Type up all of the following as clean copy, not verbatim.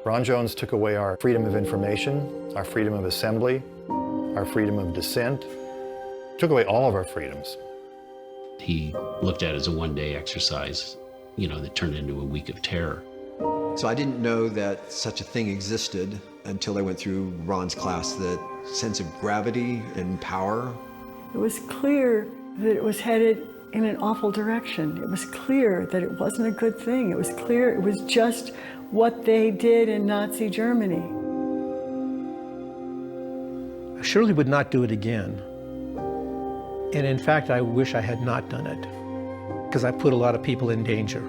Ron Jones took away our freedom of information, our freedom of assembly, our freedom of dissent, took away all of our freedoms. He looked at it as a one-day exercise, that turned into a week of terror. So I didn't know that such a thing existed until I went through Ron's class, that sense of gravity and power. It was clear that it was headed in an awful direction. It was clear that it wasn't a good thing. It was clear it was just what they did in Nazi Germany. I surely would not do it again. And in fact, I wish I had not done it, because I put a lot of people in danger.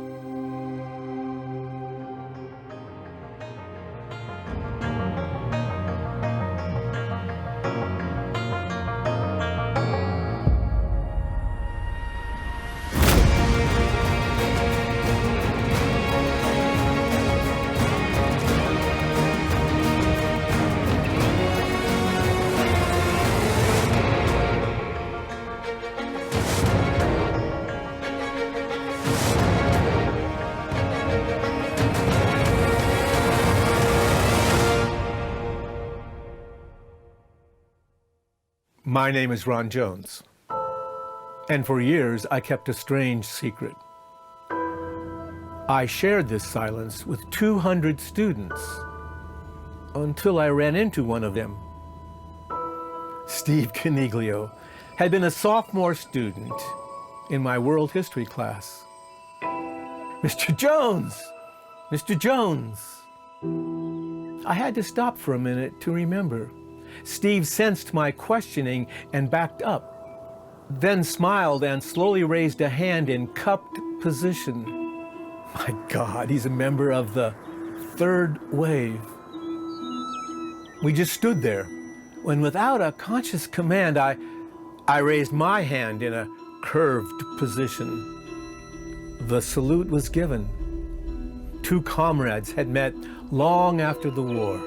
My name is Ron Jones, and for years I kept a strange secret. I shared this silence with 200 students until I ran into one of them. Steve Caniglio had been a sophomore student in my world history class. Mr. Jones! Mr. Jones! I had to stop for a minute to remember. Steve sensed my questioning and backed up, then smiled and slowly raised a hand in cupped position. My God, he's a member of the third wave. We just stood there when, without a conscious command, I raised my hand in a curved position. The salute was given. Two comrades had met long after the war.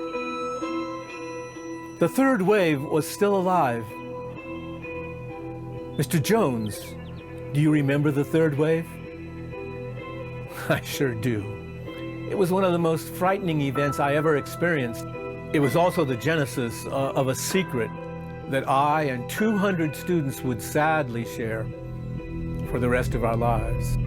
The third wave was still alive. Mr. Jones, do you remember the third wave? I sure do. It was one of the most frightening events I ever experienced. It was also the genesis of a secret that I and 200 students would sadly share for the rest of our lives.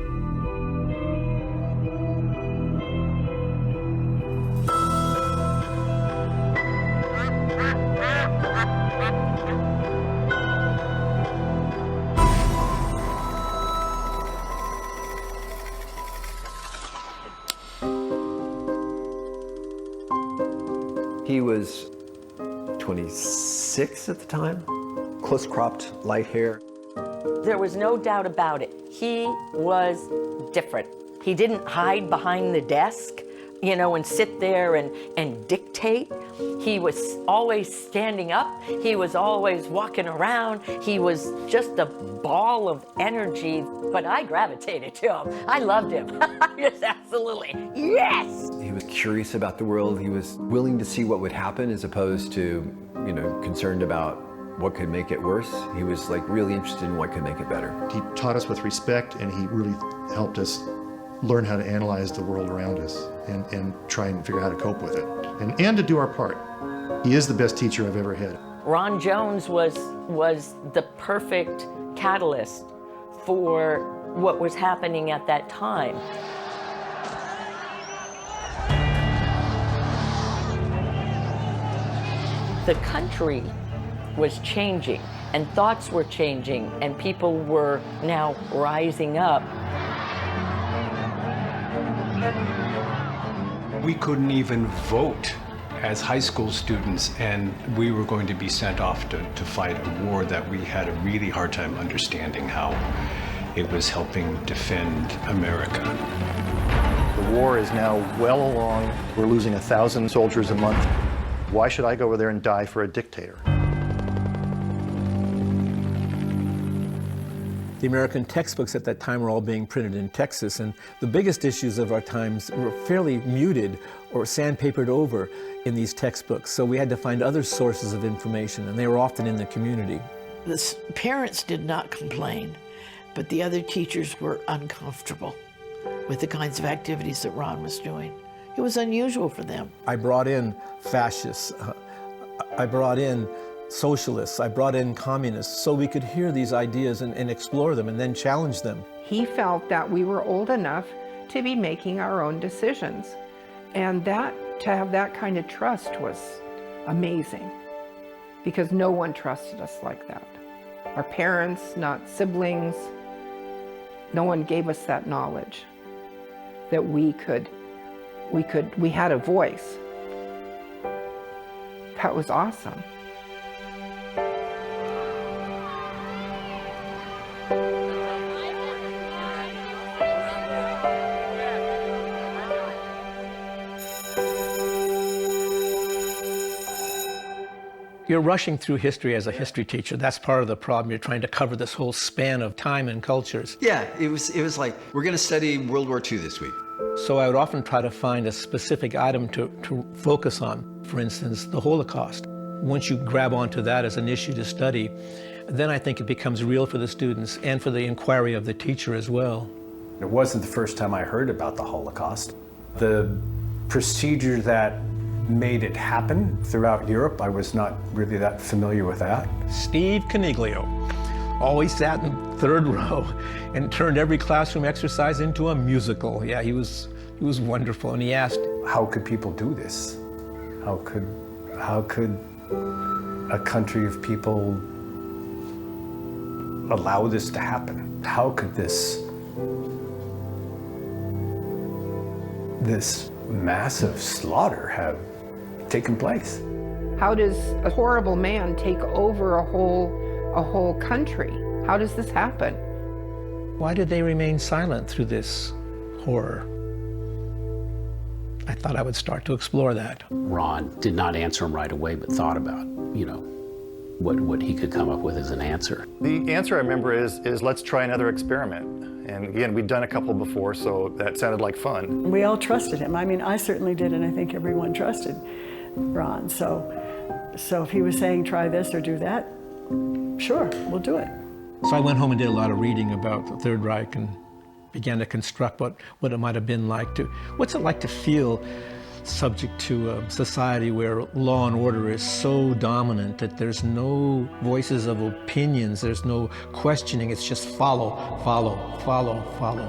He was 26 at the time, close-cropped, light hair. There was no doubt about it. He was different. He didn't hide behind the desk, you know, and sit there and dictate. He was always standing up. He was always walking around. He was just a ball of energy, but I gravitated to him. I loved him. Just absolutely, yes! He was curious about the world. He was willing to see what would happen as opposed to, you know, concerned about what could make it worse. He was like really interested in what could make it better. He taught us with respect, and he really helped us learn how to analyze the world around us and try and figure out how to cope with it and to do our part. He is the best teacher I've ever had. Ron Jones was the perfect catalyst for what was happening at that time. The country was changing, and thoughts were changing, and people were now rising up. We couldn't even vote as high school students, and we were going to be sent off to fight a war that we had a really hard time understanding how it was helping defend America. The war is now well along. We're losing 1,000 soldiers a month. Why should I go over there and die for a dictator? The American textbooks at that time were all being printed in Texas, and the biggest issues of our times were fairly muted or sandpapered over in these textbooks. So we had to find other sources of information, and they were often in the community. The parents did not complain, but the other teachers were uncomfortable with the kinds of activities that Ron was doing. It was unusual for them. I brought in fascists, I brought in socialists, I brought in communists, so we could hear these ideas and explore them and then challenge them. He felt that we were old enough to be making our own decisions. And that, to have that kind of trust was amazing, because no one trusted us like that. Our parents, not siblings, no one gave us that knowledge that we had a voice. That was awesome. You're rushing through history as a history teacher. That's part of the problem. You're trying to cover this whole span of time and cultures. Yeah, it was like, we're going to study World War II this week. So I would often try to find a specific item to focus on. For instance, the Holocaust. Once you grab onto that as an issue to study, then I think it becomes real for the students and for the inquiry of the teacher as well. It wasn't the first time I heard about the Holocaust. The procedure that made it happen throughout Europe, I was not really that familiar with that. Steve Caniglio always sat in third row and turned every classroom exercise into a musical. Yeah, he was wonderful. And he asked, How could people do this? How could a country of people allow this to happen? How could this massive slaughter have taken place? How does a horrible man take over a whole country? How does this happen? why did they remain silent through this horror? I thought I would start to explore that. Ron did not answer him right away, but thought about, what he could come up with as an answer. The answer I remember is let's try another experiment. And again, we'd done a couple before, so that sounded like fun. We all trusted him. I mean, I certainly did, and I think everyone trusted Ron. So if he was saying try this or do that, sure, we'll do it. So I went home and did a lot of reading about the Third Reich and began to construct what it might have been like what's it like to feel subject to a society where law and order is so dominant that there's no voices of opinions, there's no questioning, it's just follow, follow, follow, follow.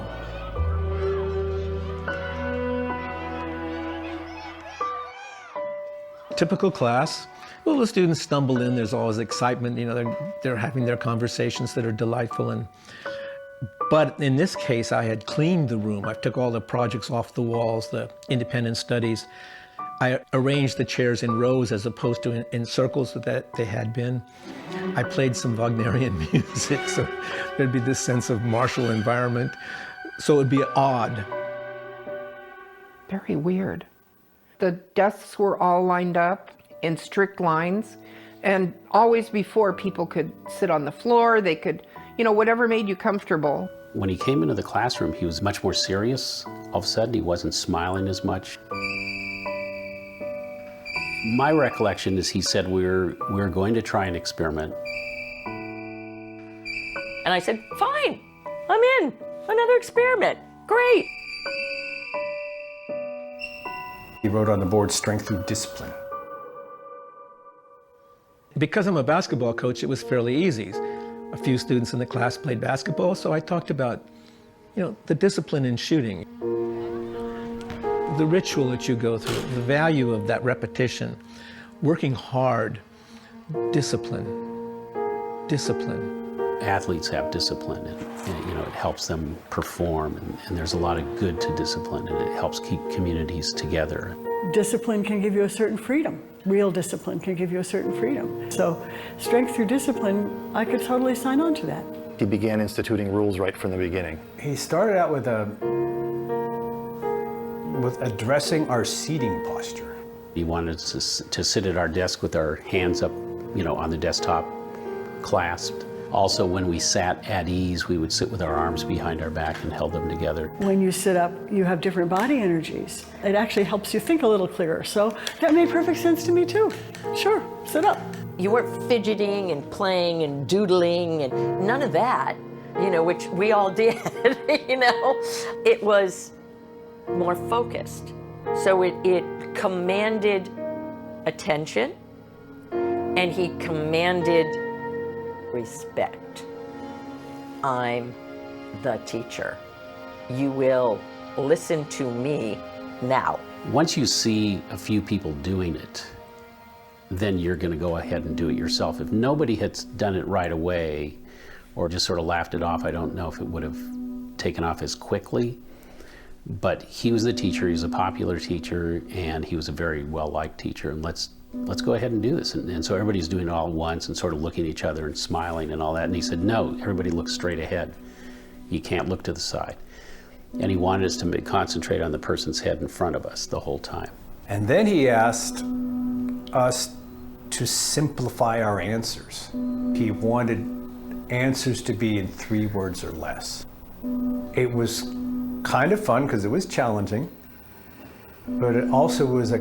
Typical class. Well, the students stumble in, there's always excitement, you know, they're having their conversations that are delightful. But in this case, I had cleaned the room. I took all the projects off the walls, the independent studies. I arranged the chairs in rows as opposed to in circles that they had been. I played some Wagnerian music, so there'd be this sense of martial environment. So it'd be odd. Very weird. The desks were all lined up in strict lines, and always before people could sit on the floor, they could, you know, whatever made you comfortable. When he came into the classroom, he was much more serious. All of a sudden, he wasn't smiling as much. My recollection is he said, we're going to try an experiment. And I said, fine, I'm in. Another experiment. Great. He wrote on the board, strength through discipline. Because I'm a basketball coach, it was fairly easy. A few students in the class played basketball, so I talked about, you know, the discipline in shooting, the ritual that you go through, the value of that repetition, working hard, discipline. Athletes have discipline, and you know, it helps them perform, and there's a lot of good to discipline, and it helps keep communities together. Discipline can give you a certain freedom. Real discipline can give you a certain freedom. So strength through discipline, I could totally sign on to that. He began instituting rules right from the beginning. He started out with addressing our seating posture. He wanted us to sit at our desk with our hands up, you know, on the desktop, clasped. Also, when we sat at ease, we would sit with our arms behind our back and held them together. When you sit up, you have different body energies. It actually helps you think a little clearer. So that made perfect sense to me too. Sure, sit up. You weren't fidgeting and playing and doodling and none of that, you know, which we all did, you know. It was more focused. So it commanded attention, and he commanded respect. I'm the teacher. You will listen to me now. Once you see a few people doing it, then you're going to go ahead and do it yourself. If nobody had done it right away or just sort of laughed it off, I don't know if it would have taken off as quickly. But he was the teacher, he was a popular teacher, and he was a very well-liked teacher, and let's go ahead and do this. And so everybody's doing it all at once and sort of looking at each other and smiling and all that. And he said, no, everybody looks straight ahead. You can't look to the side. And he wanted us to concentrate on the person's head in front of us the whole time. And then he asked us to simplify our answers. He wanted answers to be in 3 words or less. It was kind of fun because it was challenging, but it also was a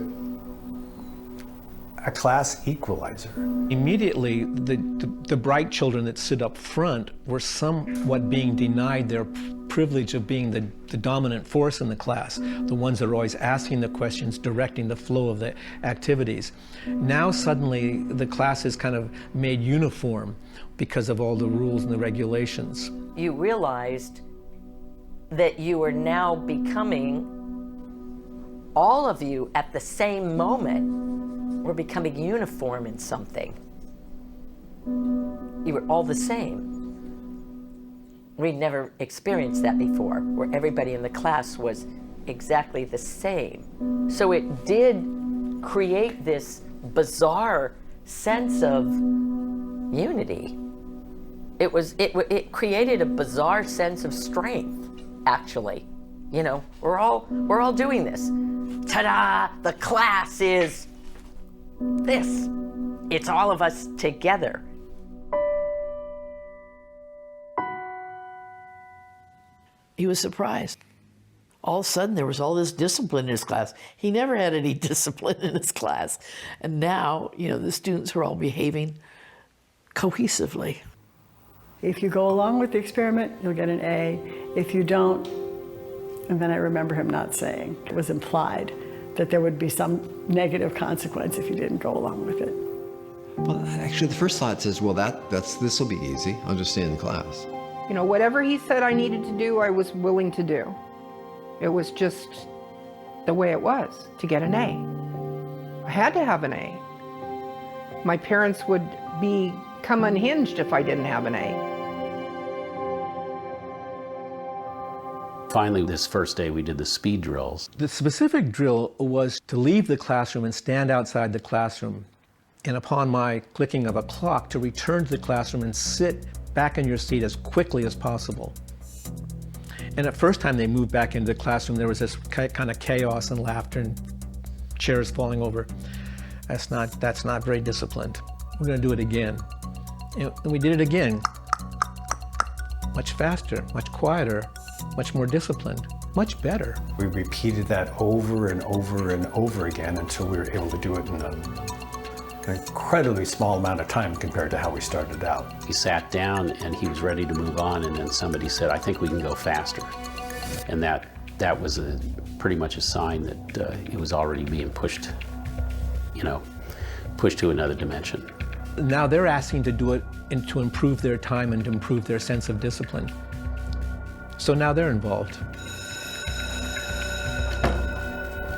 class equalizer. Immediately, the bright children that sit up front were somewhat being denied their privilege of being the dominant force in the class, the ones that are always asking the questions, directing the flow of the activities. Now suddenly the class is kind of made uniform because of all the rules and the regulations. You realized that you are now becoming, all of you at the same moment, were becoming uniform in something. You were all the same. We'd never experienced that before, where everybody in the class was exactly the same. So it did create this bizarre sense of unity. It created a bizarre sense of strength, actually. You know, we're all doing this. Ta-da! The class is this. It's all of us together. He was surprised. All of a sudden, there was all this discipline in his class. He never had any discipline in his class. And now, you know, the students were all behaving cohesively. If you go along with the experiment, you'll get an A. If you don't, and then I remember him not saying, it was implied that there would be some negative consequence if you didn't go along with it. Well, actually, the first thought says, well, this will be easy. I'll just stay in the class. You know, whatever he said I needed to do, I was willing to do. It was just the way it was to get an A. I had to have an A. My parents would become unhinged if I didn't have an A. Finally, this first day, we did the speed drills. The specific drill was to leave the classroom and stand outside the classroom, and upon my clicking of a clock, to return to the classroom and sit back in your seat as quickly as possible. And the first time they moved back into the classroom, there was this kind of chaos and laughter and chairs falling over. That's not very disciplined. We're going to do it again. And we did it again. Much faster, much quieter, much more disciplined, much better. We repeated that over and over and over again until we were able to do it in an incredibly small amount of time compared to how we started out. He sat down and he was ready to move on, and then somebody said, I think we can go faster. And that was pretty much a sign that he was already being pushed, pushed to another dimension. Now they're asking to do it and to improve their time and to improve their sense of discipline. So now they're involved.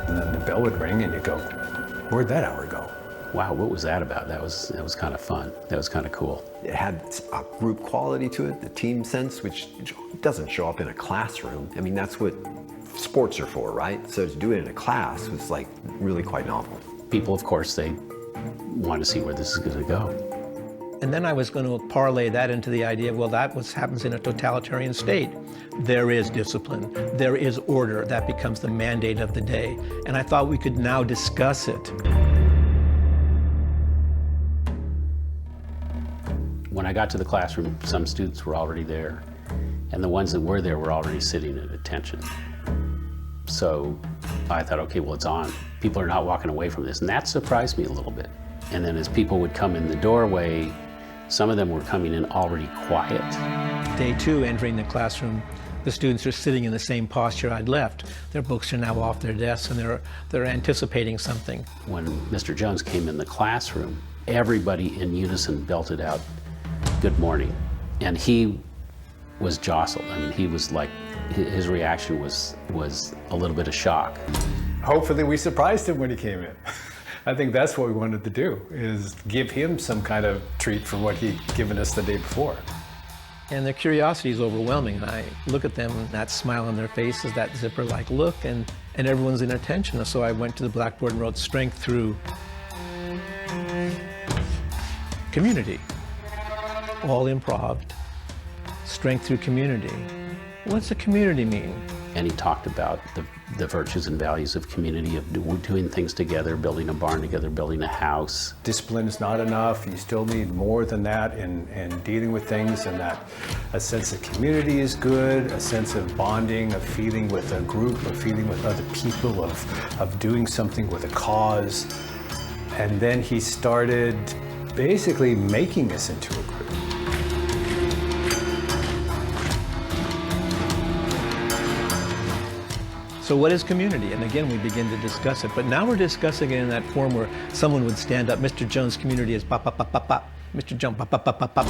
And then the bell would ring and you go, where'd that hour go? Wow, what was that about? That was kind of fun. That was kind of cool. It had a group quality to it, the team sense, which doesn't show up in a classroom. I mean, that's what sports are for, right? So to do it in a class was like really quite novel. People, of course, they want to see where this is going to go. And then I was going to parlay that into the idea of, well, that happens in a totalitarian state. There is discipline, there is order, that becomes the mandate of the day. And I thought we could now discuss it. When I got to the classroom, some students were already there, and the ones that were there were already sitting at attention. So I thought, okay, well, it's on. People are not walking away from this, and that surprised me a little bit. And then as people would come in the doorway, some of them were coming in already quiet. Day 2, entering the classroom, the students are sitting in the same posture I'd left. Their books are now off their desks, and they're anticipating something. When Mr. Jones came in the classroom, everybody in unison belted out, "Good morning." And he was jostled. I mean, he was like, his reaction was a little bit of shock. Hopefully we surprised him when he came in. I think that's what we wanted to do, is give him some kind of treat for what he'd given us the day before. And their curiosity is overwhelming. And I look at them, and that smile on their faces, that zipper-like look, and everyone's in attention. So I went to the blackboard and wrote strength through community. All improv, strength through community. What's a community mean? And he talked about the virtues and values of community, of doing things together, building a barn together, building a house. Discipline is not enough. You still need more than that in dealing with things, and that a sense of community is good, a sense of bonding, of feeling with a group, of feeling with other people, of doing something with a cause. And then he started basically making us into a group. So what is community? And again, we begin to discuss it. But now we're discussing it in that form where someone would stand up. Mr. Jones' community is pop, pop, pop, pop, pop. Mr. Jones, pop, pop, pop, pop, pop.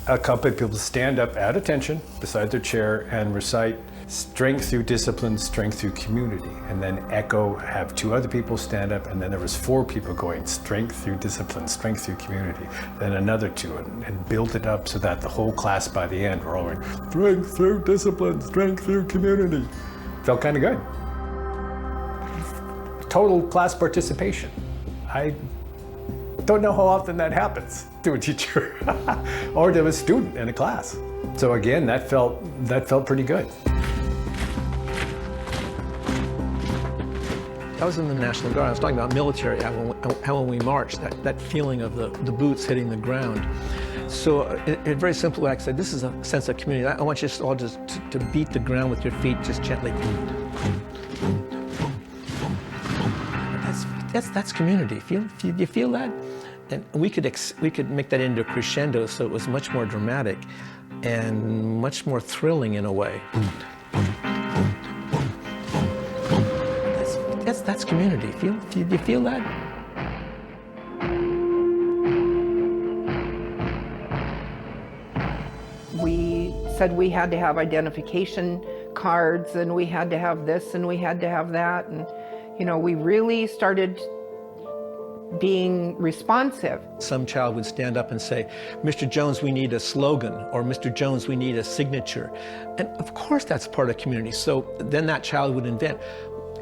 A couple of people stand up at attention beside their chair and recite strength through discipline, strength through community. And then echo, have 2 other people stand up, and then there was 4 people going strength through discipline, strength through community. Then another 2, and build it up so that the whole class by the end were all going strength through discipline, strength through community. Felt kind of good. Total class participation. I don't know how often that happens to a teacher or to a student in a class. So again, that felt pretty good. I was in the National Guard. I was talking about military, how when we marched, that feeling of the boots hitting the ground. So in a very simple way, I said, this is a sense of community. I want you all just to beat the ground with your feet just gently. Boom, boom, boom, boom, boom, boom. That's community. You feel that? And we could make that into a crescendo so it was much more dramatic and much more thrilling in a way. Boom, boom, boom, boom. That's community. Do you feel that? We said we had to have identification cards and we had to have this and we had to have that. And, we really started being responsive. Some child would stand up and say, Mr. Jones, we need a slogan, or Mr. Jones, we need a signature. And of course that's part of community. So then that child would invent.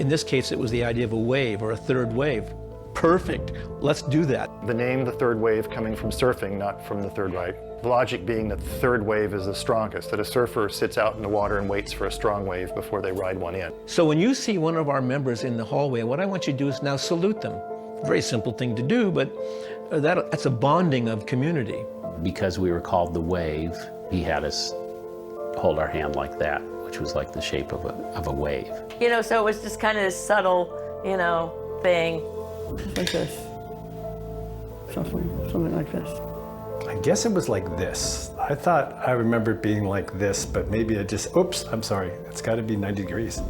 In this case, it was the idea of a wave or a third wave. Perfect, let's do that. The name, the third wave, coming from surfing, not from the Third Reich. The logic being that the third wave is the strongest, that a surfer sits out in the water and waits for a strong wave before they ride one in. So when you see one of our members in the hallway, what I want you to do is now salute them. Very simple thing to do, but that's a bonding of community. Because we were called the Wave, he had us hold our hand like that, which was like the shape of a wave. So it was just kind of this subtle, thing. Like this. Something like this. I guess it was like this. I thought I remember it being like this, but maybe it just, oops, I'm sorry. It's got to be 90 degrees,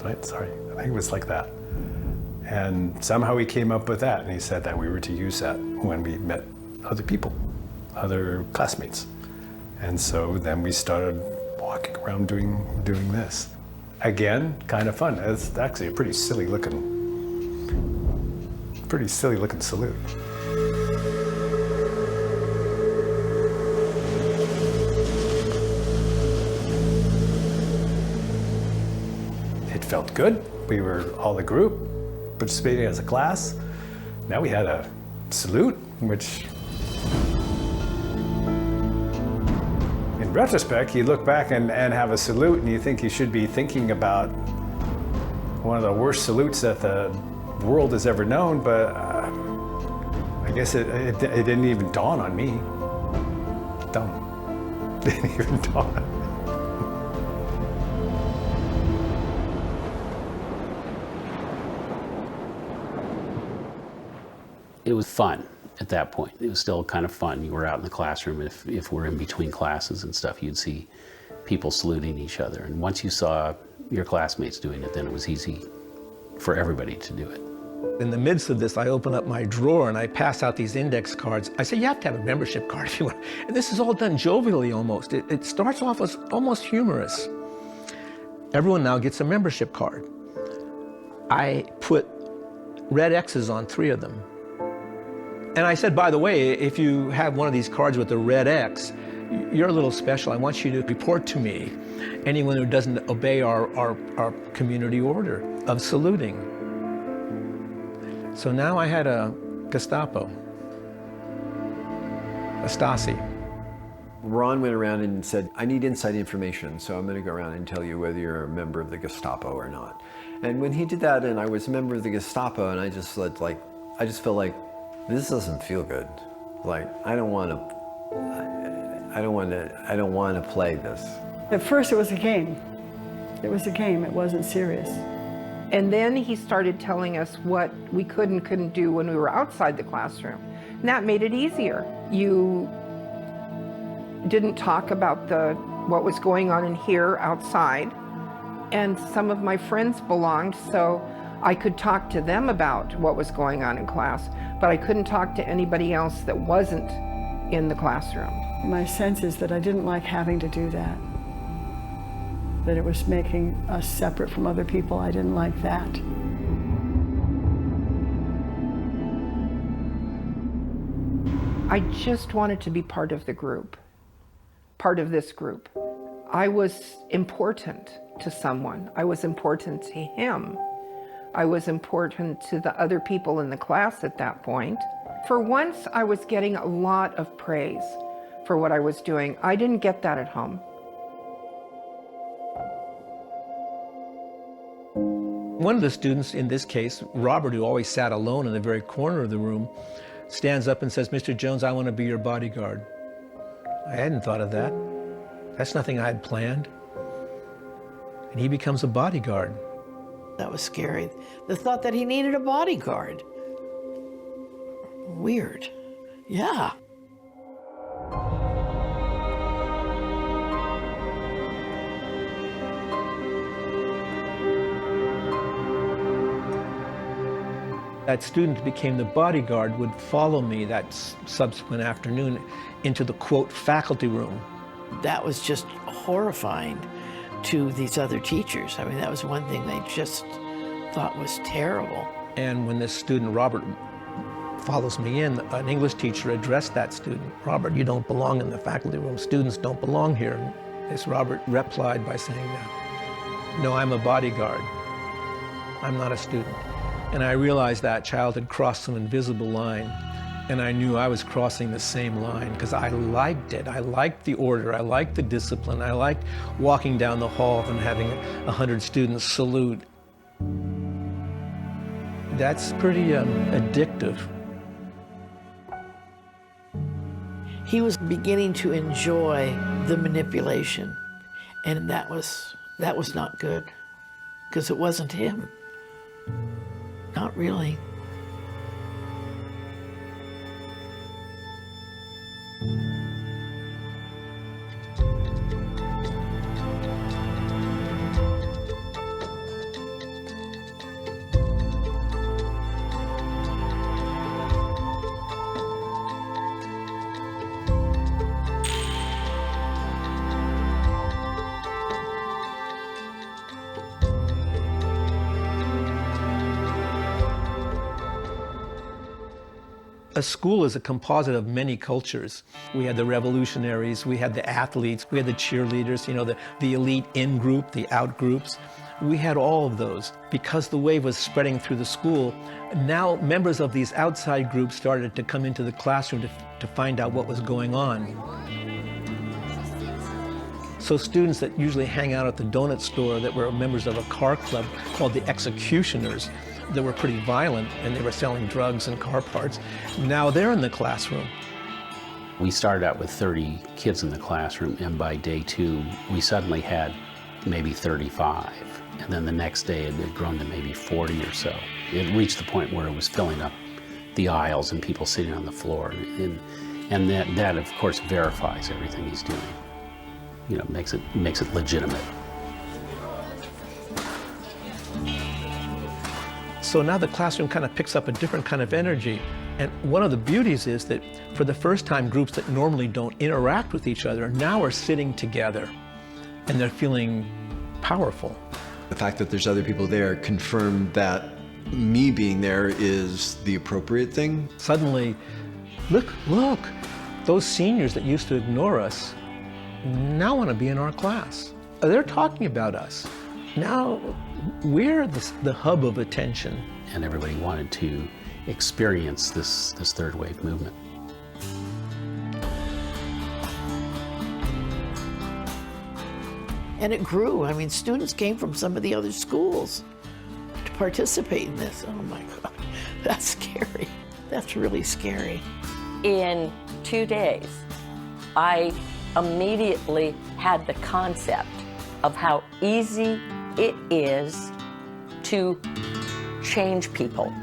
right? Sorry, I think it was like that. And somehow he came up with that, and he said that we were to use that when we met other people, other classmates. And so then we started walking around doing this. Again, kind of fun. It's actually a pretty silly looking salute. It felt good. We were all a group, participating as a class. Now we had a salute, which in retrospect, you look back and have a salute and you think you should be thinking about one of the worst salutes that the world has ever known, but I guess it didn't even dawn on me. Didn't even dawn. It was fun at that point. It was still kind of fun. You were out in the classroom. If we're in between classes and stuff, you'd see people saluting each other. And once you saw your classmates doing it, then it was easy for everybody to do it. In the midst of this, I open up my drawer and I pass out these index cards. I say, you have to have a membership card if you want. And this is all done jovially almost. It starts off as almost humorous. Everyone now gets a membership card. I put red X's on 3 of them. And I said, by the way, if you have one of these cards with a red X, you're a little special. I want you to report to me anyone who doesn't obey our community order of saluting. So now I had a Gestapo, a Stasi. Ron went around and said, I need inside information, so I'm going to go around and tell you whether you're a member of the Gestapo or not. And when he did that, and I was a member of the Gestapo, and I just felt like, this doesn't feel good. Like, I don't want to play this. At first it was a game. It was a game, it wasn't serious. And then he started telling us what we could and couldn't do when we were outside the classroom. And that made it easier. You didn't talk about what was going on in here outside. And some of my friends belonged, so I could talk to them about what was going on in class, but I couldn't talk to anybody else that wasn't in the classroom. My sense is that I didn't like having to do that. That it was making us separate from other people. I didn't like that. I just wanted to be part of the group, part of this group. I was important to someone. I was important to him. I was important to the other people in the class at that point. For once, I was getting a lot of praise for what I was doing. I didn't get that at home. One of the students, in this case, Robert, who always sat alone in the very corner of the room, stands up and says, Mr. Jones, I want to be your bodyguard. I hadn't thought of that. That's nothing I had planned. And he becomes a bodyguard. That was scary. The thought that he needed a bodyguard. Weird. Yeah. That student became the bodyguard, would follow me that subsequent afternoon into the, quote, faculty room. That was just horrifying to these other teachers. I mean, that was one thing they just thought was terrible. And when this student, Robert, follows me in, an English teacher addressed that student. Robert, you don't belong in the faculty room. Students don't belong here. And this Robert replied by saying that, no, I'm a bodyguard. I'm not a student. And I realized that child had crossed some invisible line, and I knew I was crossing the same line because I liked it. I liked the order. I liked the discipline. I liked walking down the hall and having 100 students salute. That's pretty addictive. He was beginning to enjoy the manipulation, and that was not good, because it wasn't him. Not really. A school is a composite of many cultures. We had the revolutionaries, we had the athletes, we had the cheerleaders, you know, the elite in-group, the out-groups. We had all of those. Because the wave was spreading through the school, now members of these outside groups started to come into the classroom to find out what was going on. So students that usually hang out at the donut store that were members of a car club called the executioners, that were pretty violent, and they were selling drugs and car parts. Now they're in the classroom. We started out with 30 kids in the classroom, and by day 2, we suddenly had maybe 35. And then the next day it had grown to maybe 40 or so. It reached the point where it was filling up the aisles and people sitting on the floor. And that of course verifies everything he's doing. You know, makes it legitimate. So now the classroom kind of picks up a different kind of energy. And one of the beauties is that for the first time, groups that normally don't interact with each other now are sitting together, and they're feeling powerful. The fact that there's other people there confirmed that me being there is the appropriate thing. Suddenly, look, those seniors that used to ignore us now want to be in our class. They're talking about us. Now we're the hub of attention. And everybody wanted to experience this third wave movement. And it grew. I mean, students came from some of the other schools to participate in this. Oh my God, that's scary. That's really scary. In 2 days, I immediately had the concept of how easy it is to change people.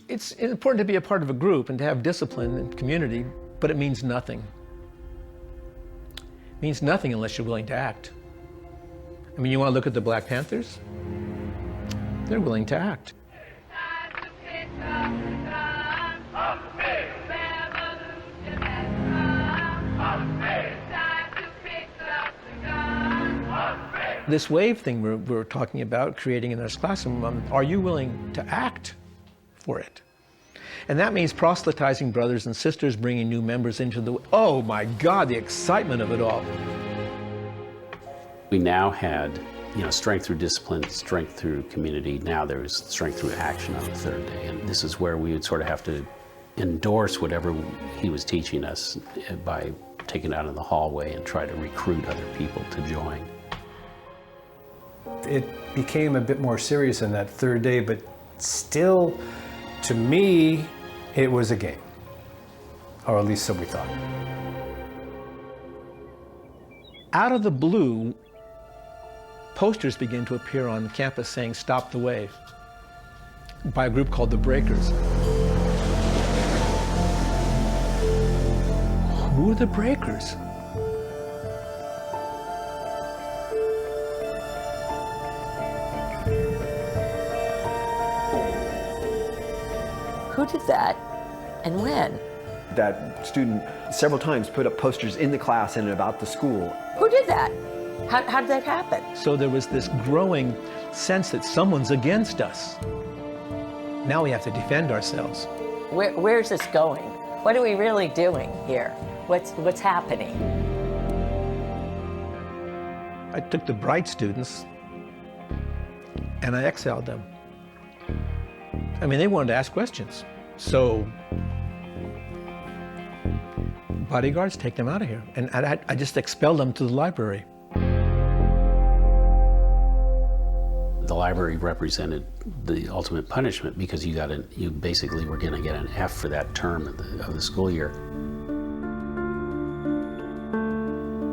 It's important to be a part of a group and to have discipline and community, but it means nothing. It means nothing unless you're willing to act. I mean, you want to look at the Black Panthers? They're willing to act. This wave thing we're talking about, creating in this classroom, are you willing to act for it? And that means proselytizing brothers and sisters, bringing new members into the, oh my God, the excitement of it all. We now had, strength through discipline, strength through community. Now there was strength through action on the third day. And this is where we would sort of have to endorse whatever he was teaching us by taking it out in the hallway and try to recruit other people to join. It became a bit more serious on that third day, but still, to me, it was a game. Or at least so we thought. Out of the blue, posters began to appear on campus saying, "Stop the wave," by a group called the Breakers. Who are the Breakers? Who did that and when? That student several times put up posters in the class and about the school. Who did that? How did that happen? So there was this growing sense that someone's against us. Now we have to defend ourselves. Where's this going? What are we really doing here? What's happening? I took the bright students and I exiled them. I mean, they wanted to ask questions. So bodyguards, take them out of here. And I just expelled them to the library. The library represented the ultimate punishment because you basically were going to get an F for that term of the school year.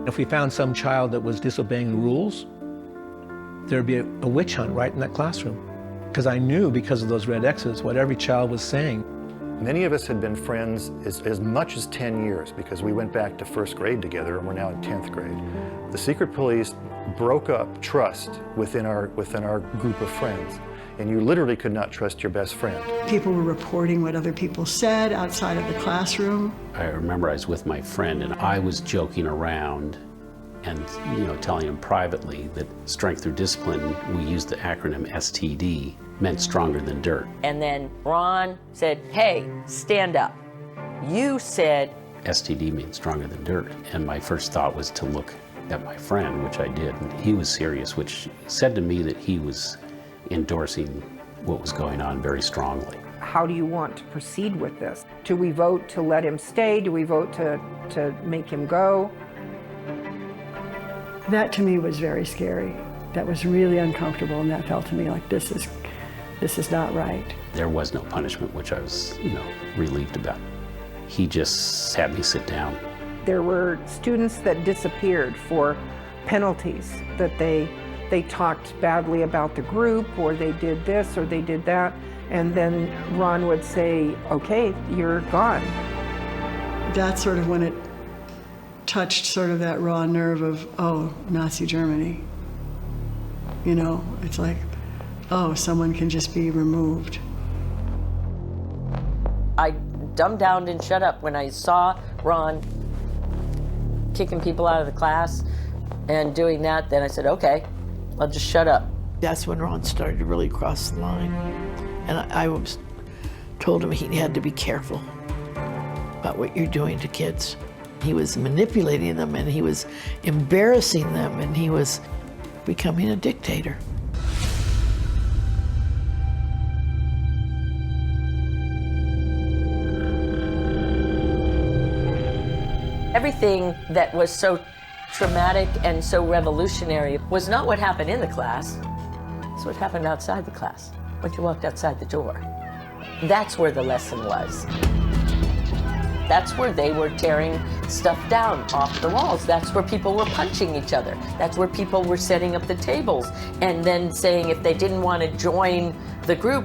If we found some child that was disobeying the rules, there'd be a witch hunt right in that classroom. Because I knew, because of those red X's, what every child was saying. Many of us had been friends as much as 10 years because we went back to first grade together and we're now in 10th grade. The secret police broke up trust within our group of friends, and you literally could not trust your best friend. People were reporting what other people said outside of the classroom. I remember I was with my friend and I was joking around and telling him privately that strength through discipline, we used the acronym STD, meant stronger than dirt. And then Ron said, hey, stand up. You said STD means stronger than dirt. And my first thought was to look at my friend, which I did. And he was serious, which said to me that he was endorsing what was going on very strongly. How do you want to proceed with this? Do we vote to let him stay? Do we vote to make him go? That to me was very scary. That was really uncomfortable, and that felt to me like this is not right. There was no punishment, which I was, relieved about. He just had me sit down. There were students that disappeared for penalties, that they talked badly about the group, or they did this or they did that, and then Ron would say, okay, you're gone. That's sort of when it touched sort of that raw nerve of, oh, Nazi Germany. It's like, oh, someone can just be removed. I dumbed down and shut up when I saw Ron kicking people out of the class and doing that. Then I said, okay, I'll just shut up. That's when Ron started to really cross the line. And I told him he had to be careful about what you're doing to kids. He was manipulating them, and he was embarrassing them, and he was becoming a dictator. Everything that was so traumatic and so revolutionary was not what happened in the class. It's what happened outside the class, when you walked outside the door. That's where the lesson was. That's where they were tearing stuff down off the walls. That's where people were punching each other. That's where people were setting up the tables and then saying if they didn't want to join the group,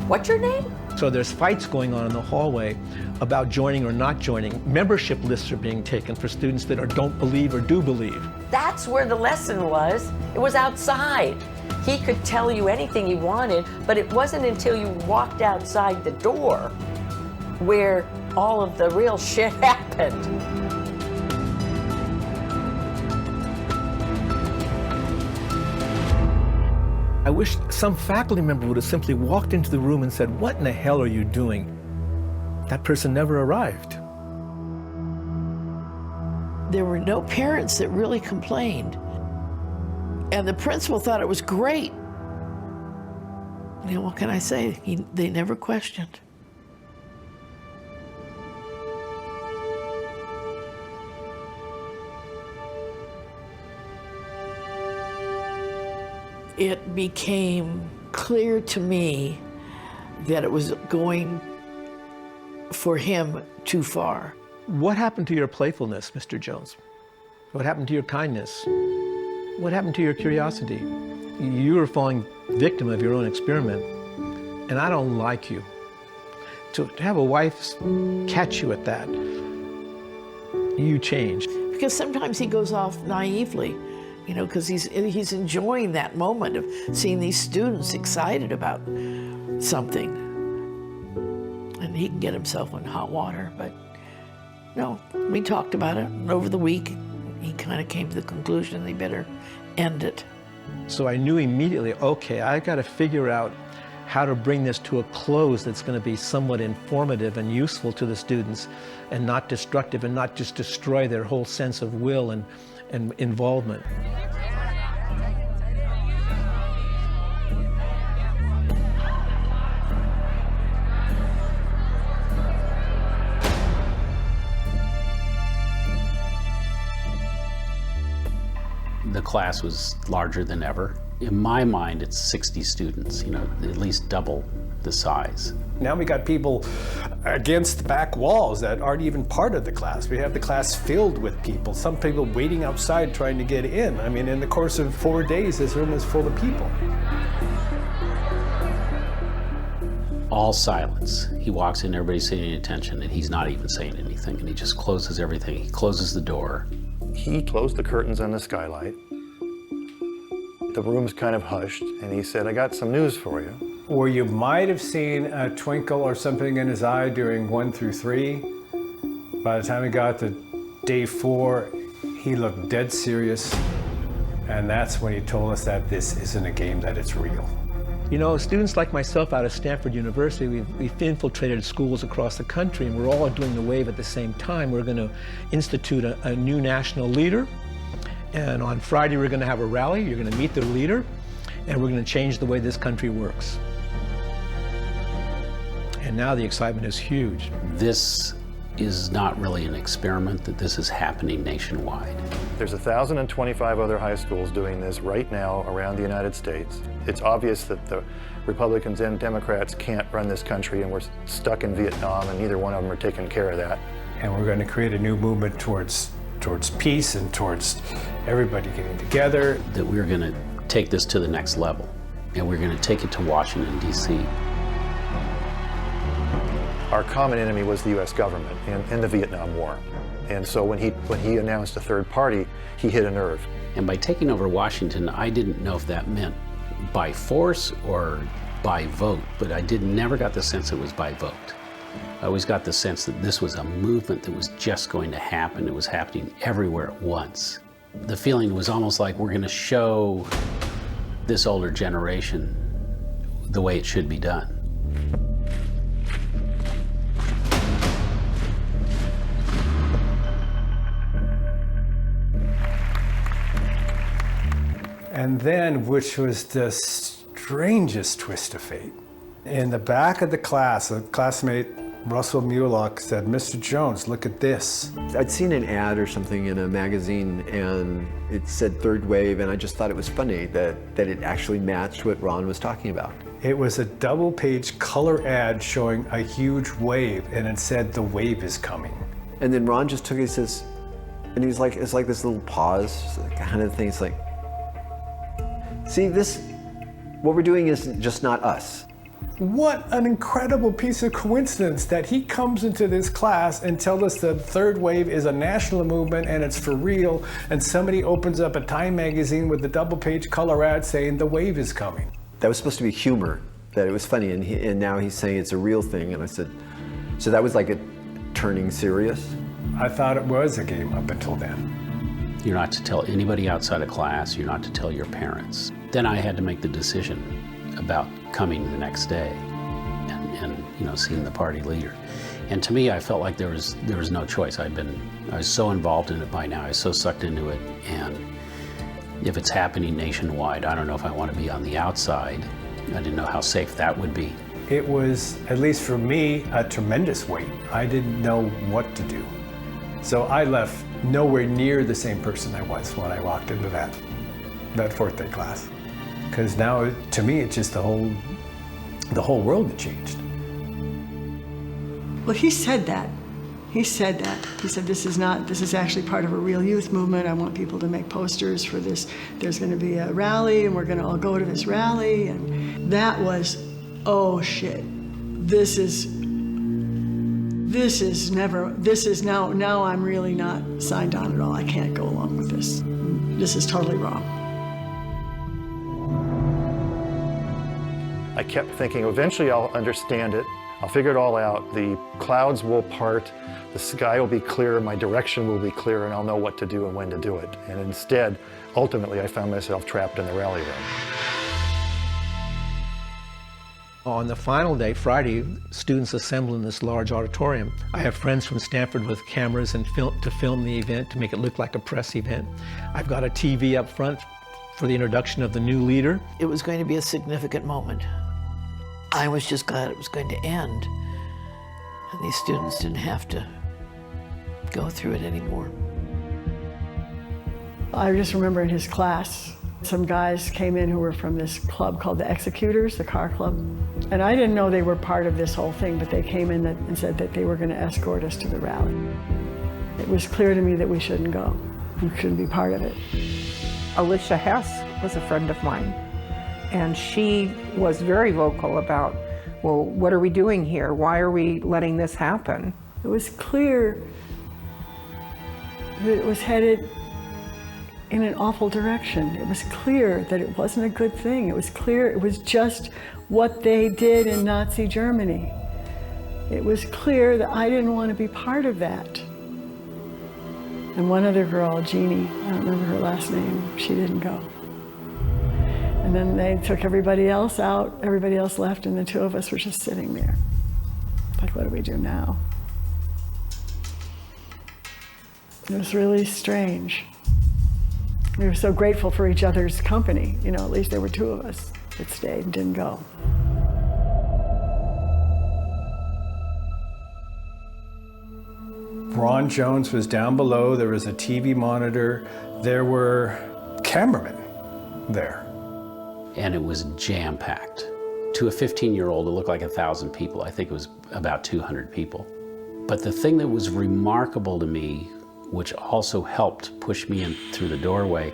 what's your name? So there's fights going on in the hallway about joining or not joining. Membership lists are being taken for students that don't believe or do believe. That's where the lesson was. It was outside. He could tell you anything he wanted, but it wasn't until you walked outside the door where all of the real shit happened. I wish some faculty member would have simply walked into the room and said, what in the hell are you doing? That person never arrived. There were no parents that really complained. And the principal thought it was great. What can I say? They never questioned. It became clear to me that it was going for him too far. What happened to your playfulness, Mr. Jones? What happened to your kindness? What happened to your curiosity? You were falling victim of your own experiment, and I don't like you. To have a wife catch you at that, you changed. Because sometimes he goes off naively, because he's enjoying that moment of seeing these students excited about something. And he can get himself in hot water. But no, we talked about it, and over the week, he kind of came to the conclusion they better end it. So I knew immediately, okay, I got to figure out how to bring this to a close that's going to be somewhat informative and useful to the students and not destructive and not just destroy their whole sense of will and involvement. The class was larger than ever. In my mind, it's 60 students, you know, at least double the size. Now we got people against the back walls that aren't even part of the class. We have the class filled with people, some people waiting outside trying to get in. I mean, in the course of 4 days, this room is full of people. All silence. He walks in, everybody's paying attention, and he's not even saying anything, and he just closes everything. He closes the door. He closed the curtains on the skylight. The room's kind of hushed, and he said, I got some news for you. Where you might have seen a twinkle or something in his eye during 1 through 3, by the time he got to day 4, he looked dead serious, and that's when he told us that this isn't a game, that it's real. You know, students like myself out of Stanford University, we've infiltrated schools across the country, and we're all doing the wave at the same time. We're going to institute a new national leader, and on Friday we're going to have a rally. You're going to meet the leader, and we're going to change the way this country works. And now the excitement is huge. This is not really an experiment, that this is happening nationwide. There's 1,025 other high schools doing this right now around the United States. It's obvious that the Republicans and Democrats can't run this country, and we're stuck in Vietnam, and neither one of them are taking care of that. And we're going to create a new movement towards peace and towards everybody getting together. That we're going to take this to the next level, and we're going to take it to Washington, D.C. Our common enemy was the U.S. government in the Vietnam War. And so when he announced a third party, he hit a nerve. And by taking over Washington, I didn't know if that meant by force or by vote, but I never got the sense it was by vote. I always got the sense that this was a movement that was just going to happen. It was happening everywhere at once. The feeling was almost like we're going to show this older generation the way it should be done. And then, which was the strangest twist of fate, in the back of the class, a classmate, Russell Mulock, said, Mr. Jones, look at this. I'd seen an ad or something in a magazine, and it said third wave, and I just thought it was funny that it actually matched what Ron was talking about. It was a double-page color ad showing a huge wave, and it said, the wave is coming. And then Ron just took it, he says, and he was like, it's like this little pause kind of thing. It's like, see, what we're doing is just not us. What an incredible piece of coincidence that he comes into this class and tells us the third wave is a national movement and it's for real, and somebody opens up a Time magazine with a double-page color ad saying the wave is coming. That was supposed to be humor, that it was funny, and now he's saying it's a real thing, and I said, so that was like it turning serious? I thought it was a game up until then. You're not to tell anybody outside of class, you're not to tell your parents. Then I had to make the decision about coming the next day and seeing the party leader. And to me, I felt like there was no choice. I was so involved in it by now, I was so sucked into it, and if it's happening nationwide, I don't know if I want to be on the outside. I didn't know how safe that would be. It was, at least for me, a tremendous weight. I didn't know what to do. So I left nowhere near the same person I was when I walked into that fourth day class. Because now, to me, it's just the whole world had changed. Well, he said that. He said that. He said, this is actually part of a real youth movement. I want people to make posters for this. There's going to be a rally, and we're going to all go to this rally. And that was, oh shit, now I'm really not signed on at all. I can't go along with this. This is totally wrong. I kept thinking, eventually I'll understand it. I'll figure it all out. The clouds will part, the sky will be clear, my direction will be clear, and I'll know what to do and when to do it. And instead, ultimately, I found myself trapped in the rally room. On the final day, Friday, students assemble in this large auditorium. I have friends from Stanford with cameras and to film the event, to make it look like a press event. I've got a TV up front for the introduction of the new leader. It was going to be a significant moment. I was just glad it was going to end, and these students didn't have to go through it anymore. I just remember in his class, some guys came in who were from this club called the Executors, the car club. And I didn't know they were part of this whole thing, but they came in and said that they were going to escort us to the rally. It was clear to me that we shouldn't go. We shouldn't be part of it. Alicia Hess was a friend of mine, and she was very vocal about, well, what are we doing here? Why are we letting this happen? It was clear that it was headed in an awful direction. It was clear that it wasn't a good thing. It was clear it was just what they did in Nazi Germany. It was clear that I didn't want to be part of that. And one other girl, Jeannie, I don't remember her last name, she didn't go. And then they took everybody else out, everybody else left, and the two of us were just sitting there. Like, what do we do now? It was really strange. We were so grateful for each other's company. You know, at least there were two of us that stayed and didn't go. Ron Jones was down below. There was a TV monitor. There were cameramen there. And it was jam-packed. To a 15-year-old, it looked like 1,000 people. I think it was about 200 people. But the thing that was remarkable to me, which also helped push me in through the doorway,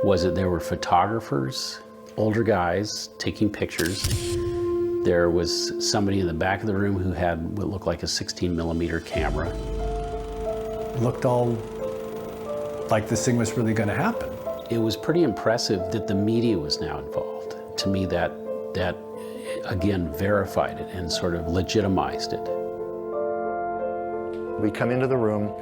was that there were photographers, older guys taking pictures. There was somebody in the back of the room who had what looked like a 16-millimeter camera. It looked all like this thing was really going to happen. It was pretty impressive that the media was now involved. To me, that again verified it and sort of legitimized it. We come into the room.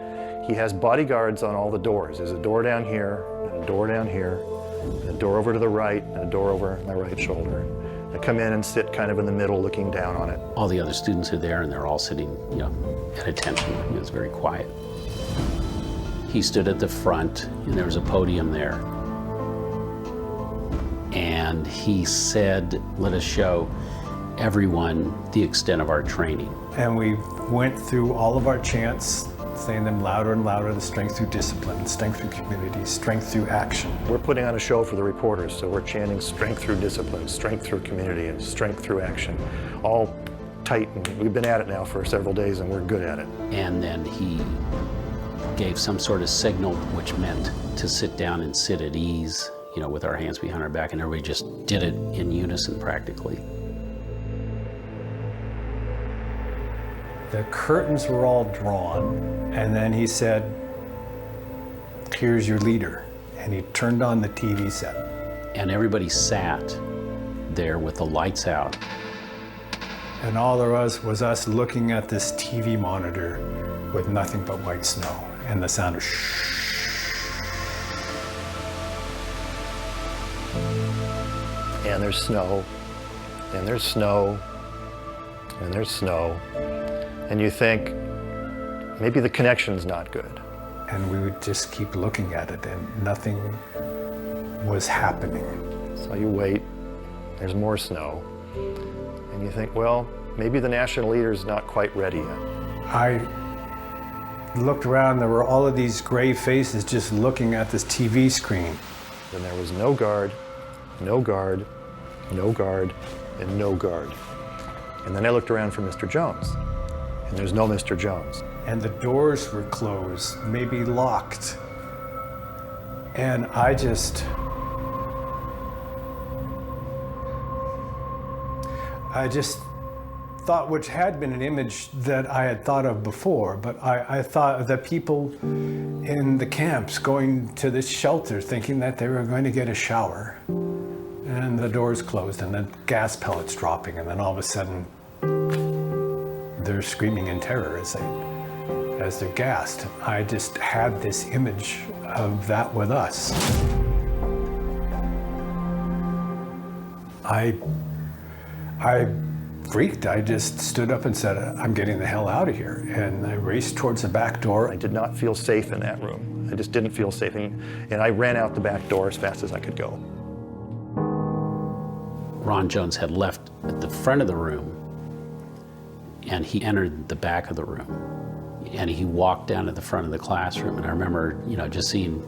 He has bodyguards on all the doors. There's a door down here, and a door down here, and a door over to the right, and a door over my right shoulder. I come in and sit kind of in the middle looking down on it. All the other students are there and they're all sitting, you know, at attention. It was very quiet. He stood at the front and there was a podium there. And he said, let us show everyone the extent of our training. And we went through all of our chants, saying them louder and louder: the strength through discipline, strength through community, strength through action. We're putting on a show for the reporters, so we're chanting strength through discipline, strength through community, and strength through action. All tight, and we've been at it now for several days and we're good at it. And then he gave some sort of signal, which meant to sit down and sit at ease, you know, with our hands behind our back, and everybody just did it in unison practically. The curtains were all drawn, and then he said, here's your leader. And he turned on the TV set. And everybody sat there with the lights out. And all there was us looking at this TV monitor with nothing but white snow and the sound of shh. And there's snow, and there's snow, and there's snow. And you think, maybe the connection's not good. And we would just keep looking at it, and nothing was happening. So you wait, there's more snow, and you think, well, maybe the national leader's not quite ready yet. I looked around, there were all of these gray faces just looking at this TV screen. And there was no guard, no guard, no guard, and no guard. And then I looked around for Mr. Jones. And there's no Mr. Jones. And the doors were closed, maybe locked. And I just thought, which had been an image that I had thought of before, but I thought of the people in the camps going to this shelter thinking that they were going to get a shower. And the doors closed and the gas pellets dropping, and then all of a sudden, they're screaming in terror as they're gassed. I just had this image of that with us. I freaked. I just stood up and said, I'm getting the hell out of here. And I raced towards the back door. I did not feel safe in that room. I just didn't feel safe, and I ran out the back door as fast as I could go. Ron Jones had left at the front of the room, and he entered the back of the room, and he walked down to the front of the classroom. And I remember, just seeing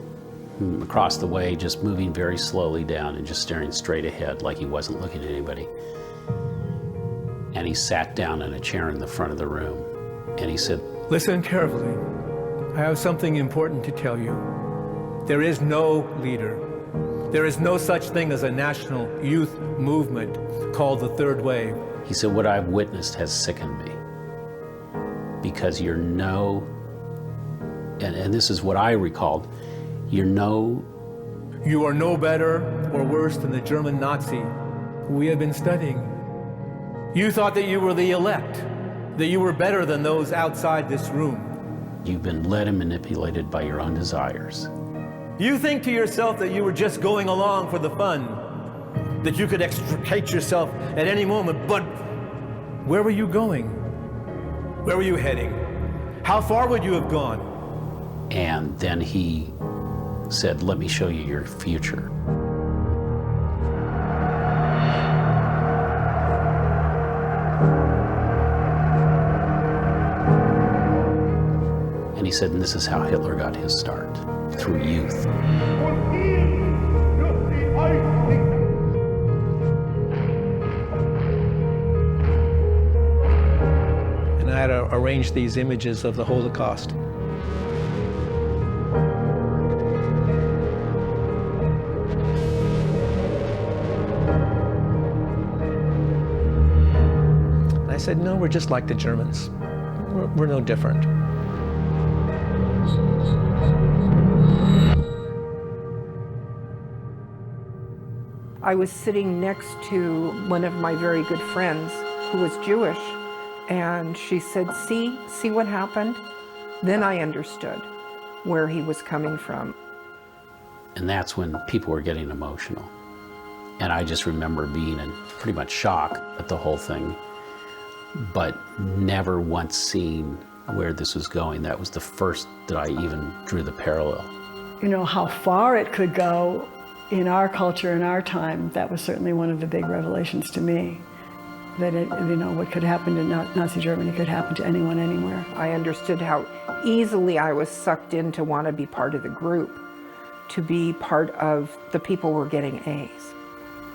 him across the way, just moving very slowly down and just staring straight ahead like he wasn't looking at anybody. And he sat down in a chair in the front of the room, and he said, Listen carefully. I have something important to tell you. There is no leader. There is no such thing as a national youth movement called the Third Wave. he said, what I've witnessed has sickened me. Because and this is what I recalled, you are no better or worse than the German Nazi who we have been studying. You thought that you were the elect, that you were better than those outside this room. You've been led and manipulated by your own desires. You think to yourself that you were just going along for the fun, that you could extricate yourself at any moment, but where were you going? Where were you heading? How far would you have gone? And then he said, let me show you your future. And he said, and this is how Hitler got his start, through youth. And I had to arrange these images of the Holocaust. And I said, no, we're just like the Germans. We're no different. I was sitting next to one of my very good friends who was Jewish, and she said, see what happened? Then I understood where he was coming from. And that's when people were getting emotional. And I just remember being in pretty much shock at the whole thing, but never once seeing where this was going. That was the first that I even drew the parallel. You know, how far it could go in our culture, in our time, that was certainly one of the big revelations to me. That what could happen to Nazi Germany could happen to anyone, anywhere. I understood how easily I was sucked in to want to be part of the group, to be part of the people who were getting A's.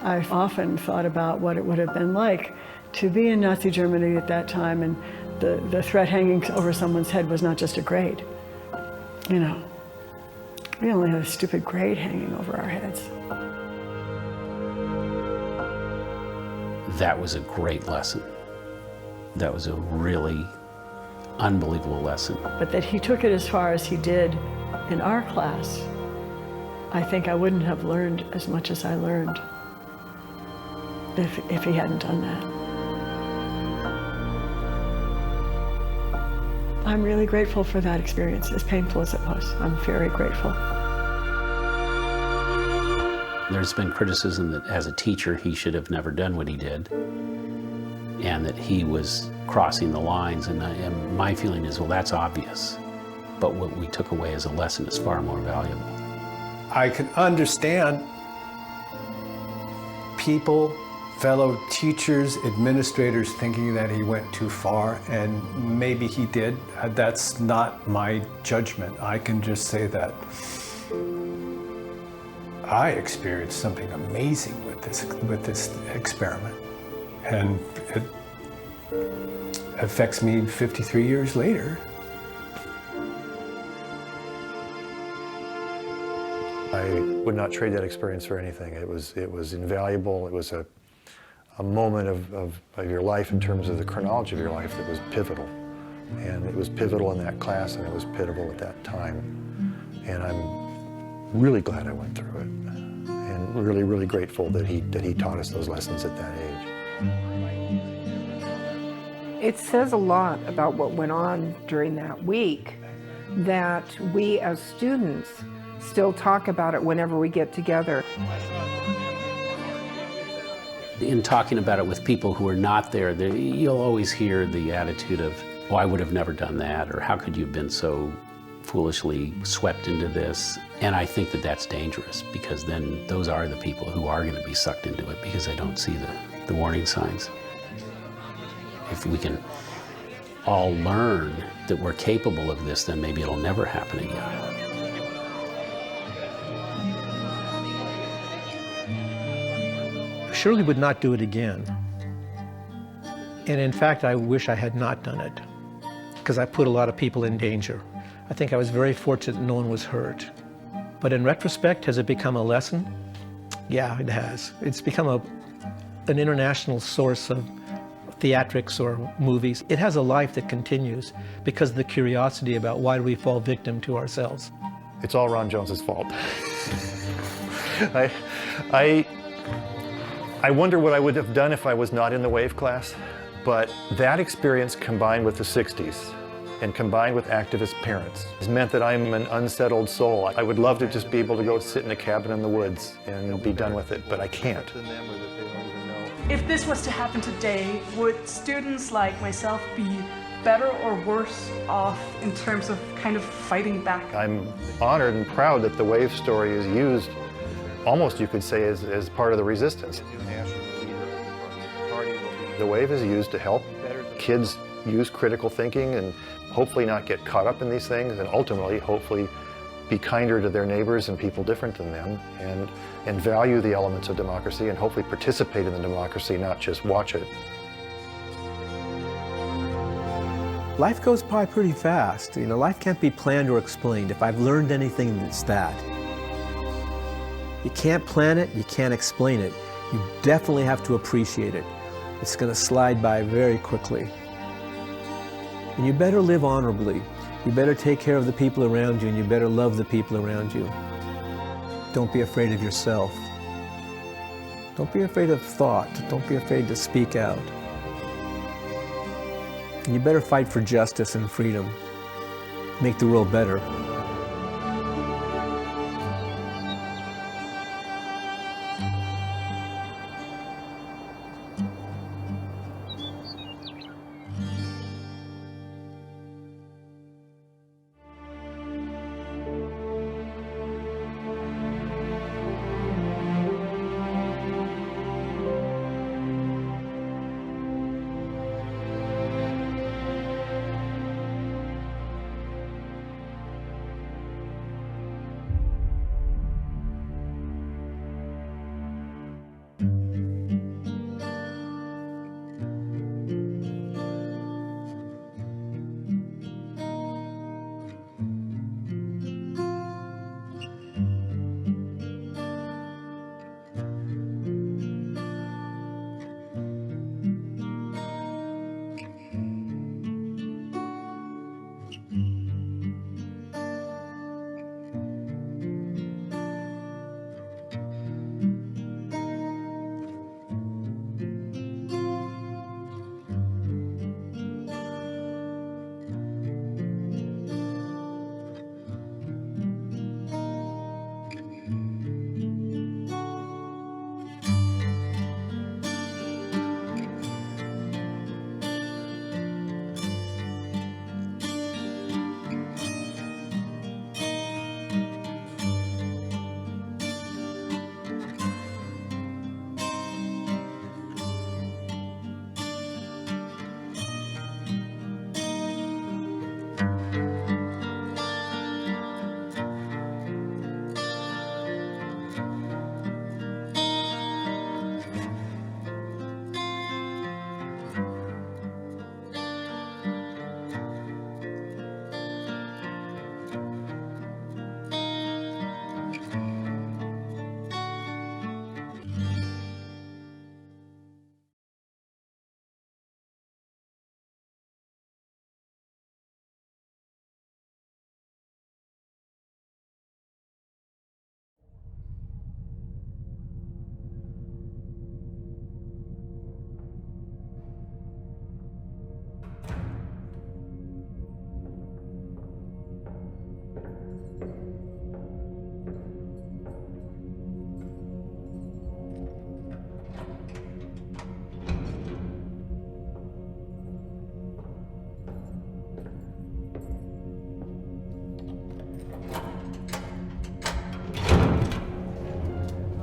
I've often thought about what it would have been like to be in Nazi Germany at that time, and the threat hanging over someone's head was not just a grade. You know, we only had a stupid grade hanging over our heads. That was a great lesson. That was a really unbelievable lesson. But that he took it as far as he did in our class, I think I wouldn't have learned as much as I learned if he hadn't done that. I'm really grateful for that experience, as painful as it was. I'm very grateful. There's been criticism that as a teacher, he should have never done what he did, and that he was crossing the lines. And my feeling is, well, that's obvious. But what we took away as a lesson is far more valuable. I can understand people, fellow teachers, administrators thinking that he went too far, and maybe he did. That's not my judgment. I can just say that I experienced something amazing with this experiment, and it affects me 53 years later. I would not trade that experience for anything. It was invaluable. It was a moment of your life in terms of the chronology of your life that was pivotal. And it was pivotal in that class, and it was pivotal at that time. And I'm really glad I went through it, and really, really grateful that he taught us those lessons at that age. It says a lot about what went on during that week that we as students still talk about it whenever we get together. In talking about it with people who are not there, you'll always hear the attitude of, oh, I would have never done that, or how could you have been so foolishly swept into this? And I think that that's dangerous, because then those are the people who are going to be sucked into it because they don't see the warning signs. If we can all learn that we're capable of this, then maybe it'll never happen again. Surely would not do it again. And in fact, I wish I had not done it, because I put a lot of people in danger. I think I was very fortunate no one was hurt. But in retrospect, has it become a lesson? Yeah, it has. It's become an international source of theatrics or movies. It has a life that continues because of the curiosity about why do we fall victim to ourselves. It's all Ron Jones's fault. I wonder what I would have done if I was not in the WAVE class, but that experience combined with the 60s and combined with activist parents has meant that I'm an unsettled soul. I would love to just be able to go sit in a cabin in the woods and be done with it, but I can't. If this was to happen today, would students like myself be better or worse off in terms of kind of fighting back? I'm honored and proud that the WAVE story is used, almost you could say, as part of the resistance. The WAVE is used to help kids use critical thinking and hopefully not get caught up in these things, and ultimately, hopefully, be kinder to their neighbors and people different than them, and value the elements of democracy and hopefully participate in the democracy, not just watch it. Life goes by pretty fast. You know, life can't be planned or explained. If I've learned anything, it's that. You can't plan it, you can't explain it. You definitely have to appreciate it. It's going to slide by very quickly. And you better live honorably. You better take care of the people around you, and you better love the people around you. Don't be afraid of yourself. Don't be afraid of thought. Don't be afraid to speak out. And you better fight for justice and freedom. Make the world better.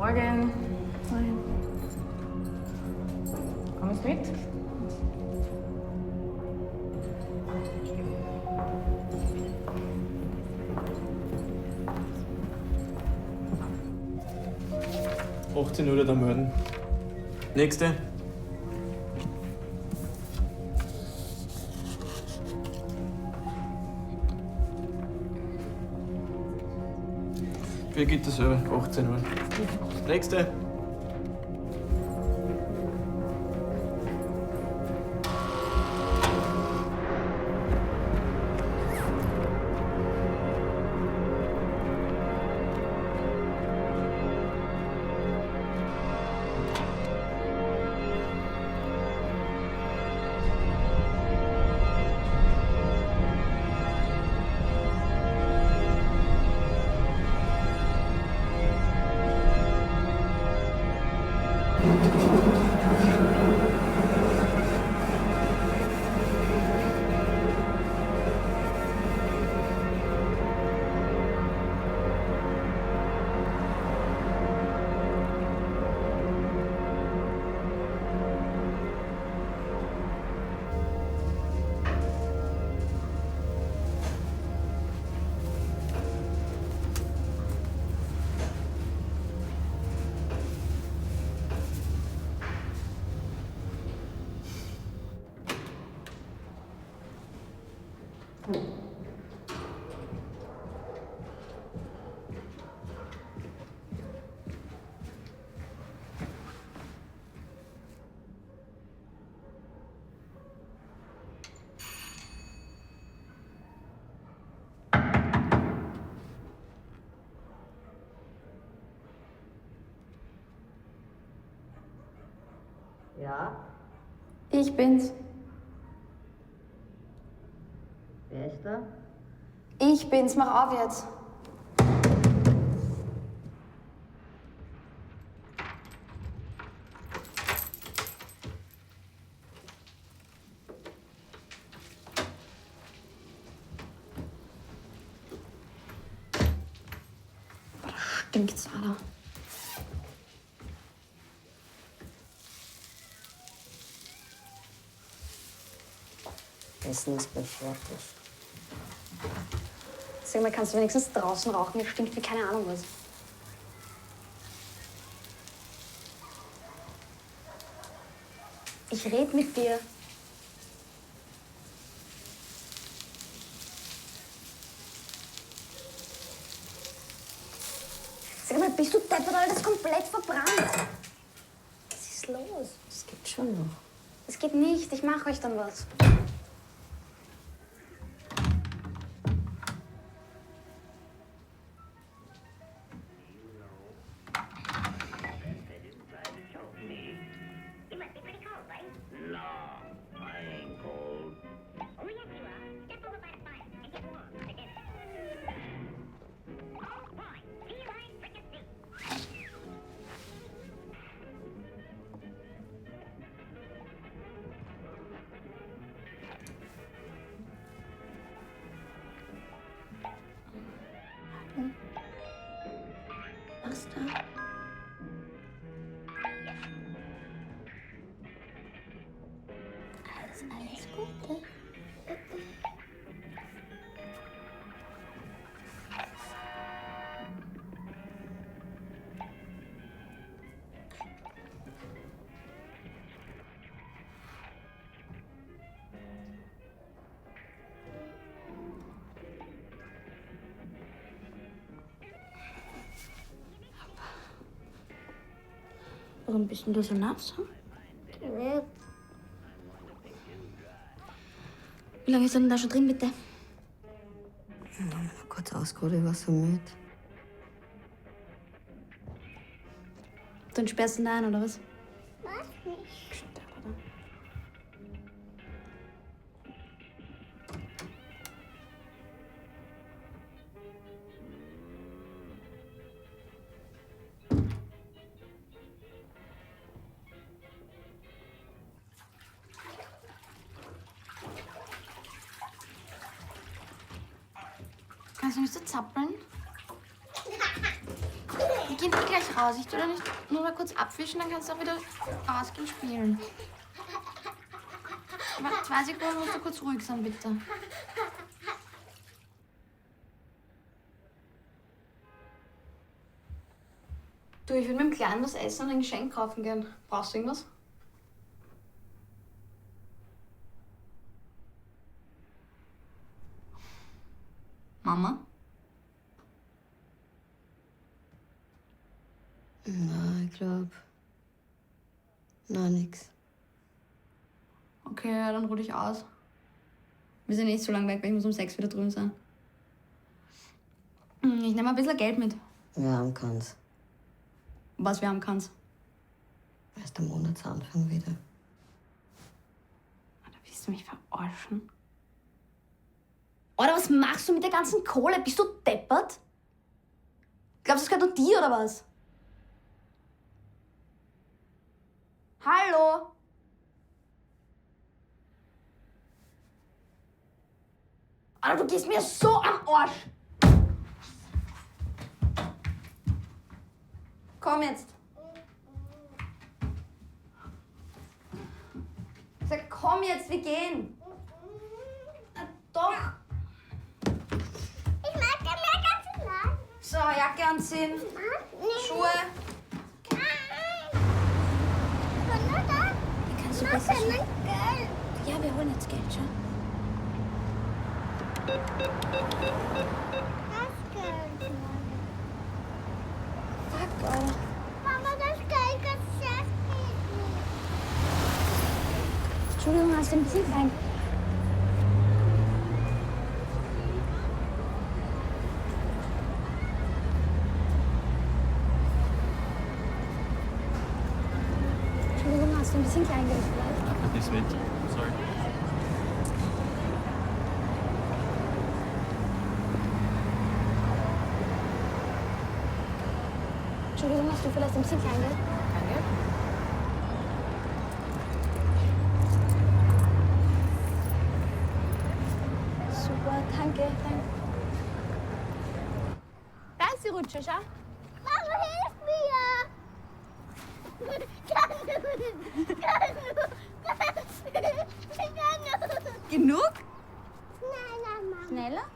Morgen. Moin. Kommst mit? Uhr da melden. Nächste. Birgit dasselbe, 18 Uhr. Nächste. Ja? Ich bin's. Wer ist da? Ich bin's, mach auf jetzt. Boah, da stinkt's, Alter. Essen ist gleich fertig. Sag mal, kannst du wenigstens draußen rauchen? Mir stinkt wie keine Ahnung was. Ich red mit dir. Sag mal, bist du deppert, Alter? Das ist komplett verbrannt. Was ist los? Es geht schon noch. Es geht nicht. Ich mach euch dann was. Was da? Alles Gute. Warum bist denn du so nass? Hm? Wie lange ist er denn da schon drin, bitte? Kurz ausgeruht, ich war so müde. Dann sperrst du ihn da ein, oder was? Kannst du nicht so zappeln? Geh Kind, geh gleich raus. Ich tu da nicht nur mal kurz abwischen, dann kannst du auch wieder rausgehen spielen. Aber 2 Sekunden musst du kurz ruhig sein, bitte. Du, ich will mit dem Kleinen was essen und ein Geschenk kaufen gehen. Brauchst du irgendwas? Mama? Na, ich glaub. Na, nix. Okay, ja, dann ruh dich aus. Wir sind nicht so lange weg, weil ich muss um 6 wieder drüben sein. Ich nehme ein bisschen Geld mit. Wir haben keins. Was wir haben kannst. Erst am Monatsanfang wieder. Da willst du mich verarschen? Oder was machst du mit der ganzen Kohle? Bist du deppert? Glaubst du, es gehört nur dir oder was? Hallo? Alter, du gehst mir so am Arsch! Komm jetzt. Ich sag, komm jetzt, wir gehen. Na, doch. Ich mag den ganz klein. So, Jacke anziehen. Schuhe. Wie kannst du besser Geld? Ja, wir holen jetzt Geld, schon. Fuck, Alter. Mama, das Geld geschafft nicht. Entschuldigung, hast du ein bisschen klein? Entschuldigung, hast du ein bisschen Kleingeld vielleicht? Nicht mit. Sorry. Entschuldigung, hast du vielleicht ein bisschen Kleingeld? Kleingeld? Super, danke, danke. Da ist die Rutsche, schau. Mama, hilf mir! Genug? Schneller, Mama. Schneller?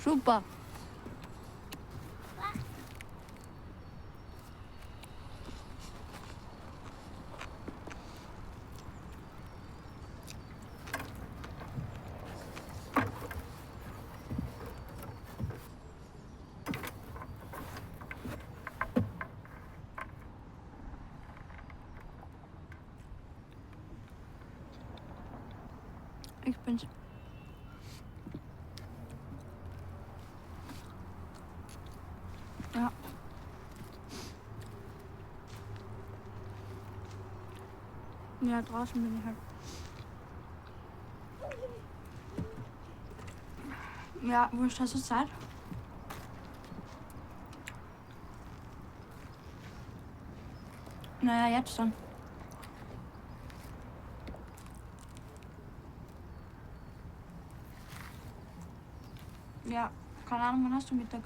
Super. Ich bin's. Ja. Ja, draußen bin ich halt. Ja, wurscht, hast du Zeit? Naja, jetzt dann. Ja, keine Ahnung, wann hast du Mittag?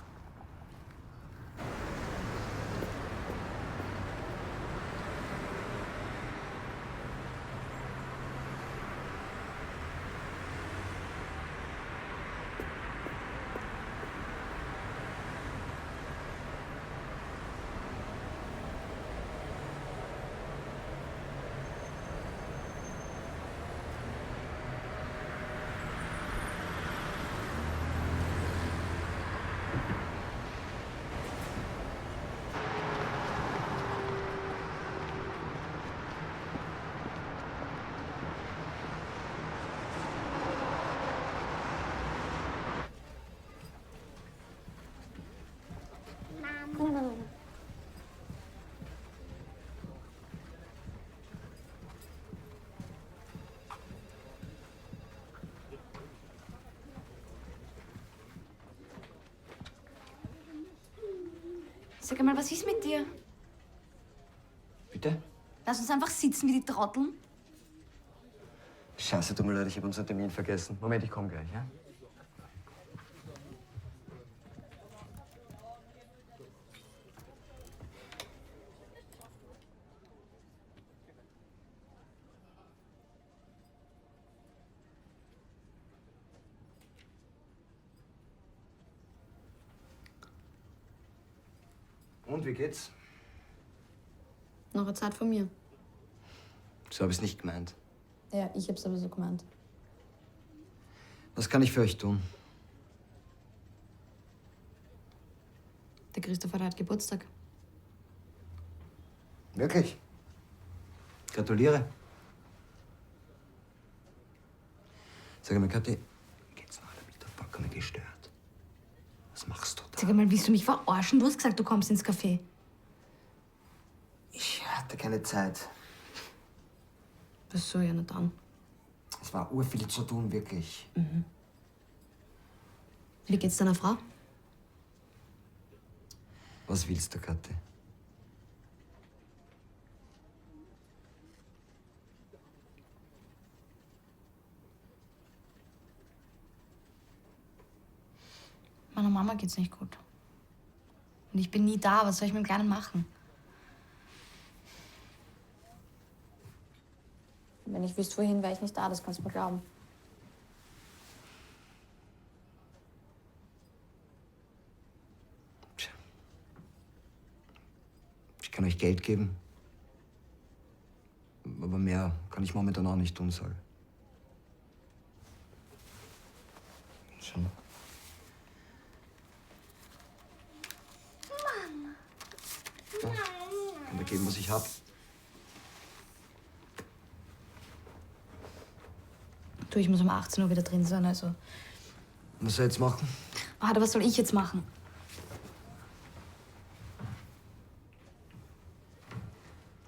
Sag einmal, was ist mit dir? Bitte? Lass uns einfach sitzen wie die Trotteln. Scheiße, tut mir leid, ich habe unseren Termin vergessen. Moment, ich komme gleich, ja? Und wie geht's? Noch eine Zeit von mir. So habe ich es nicht gemeint. Ja, ich hab's aber so gemeint. Was kann ich für euch tun? Der Christopher hat Geburtstag. Wirklich? Gratuliere. Sag mal, Kathi, geht's noch alle mit der vollkommen gestört? Was machst du da? Sag einmal, willst du mich verarschen? Du hast gesagt, du kommst ins Café. Ich hatte keine Zeit. Was soll ja nicht an? Es war urviel zu tun, wirklich. Wie geht's deiner Frau? Was willst du, Kathi? Meiner Mama geht's nicht gut. Und ich bin nie da. Was soll ich mit dem Kleinen machen? Wenn ich wüsste, wohin, wäre ich nicht da. Das kannst du mir glauben. Ich kann euch Geld geben. Aber mehr kann ich momentan auch nicht tun, sag. Schon. Ja, kann dir geben, was ich hab. Du, ich muss um 18 Uhr wieder drin sein, also. Was soll ich jetzt machen? Warte, was soll ich jetzt machen?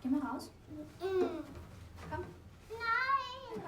Geh mal raus. Komm. Nein!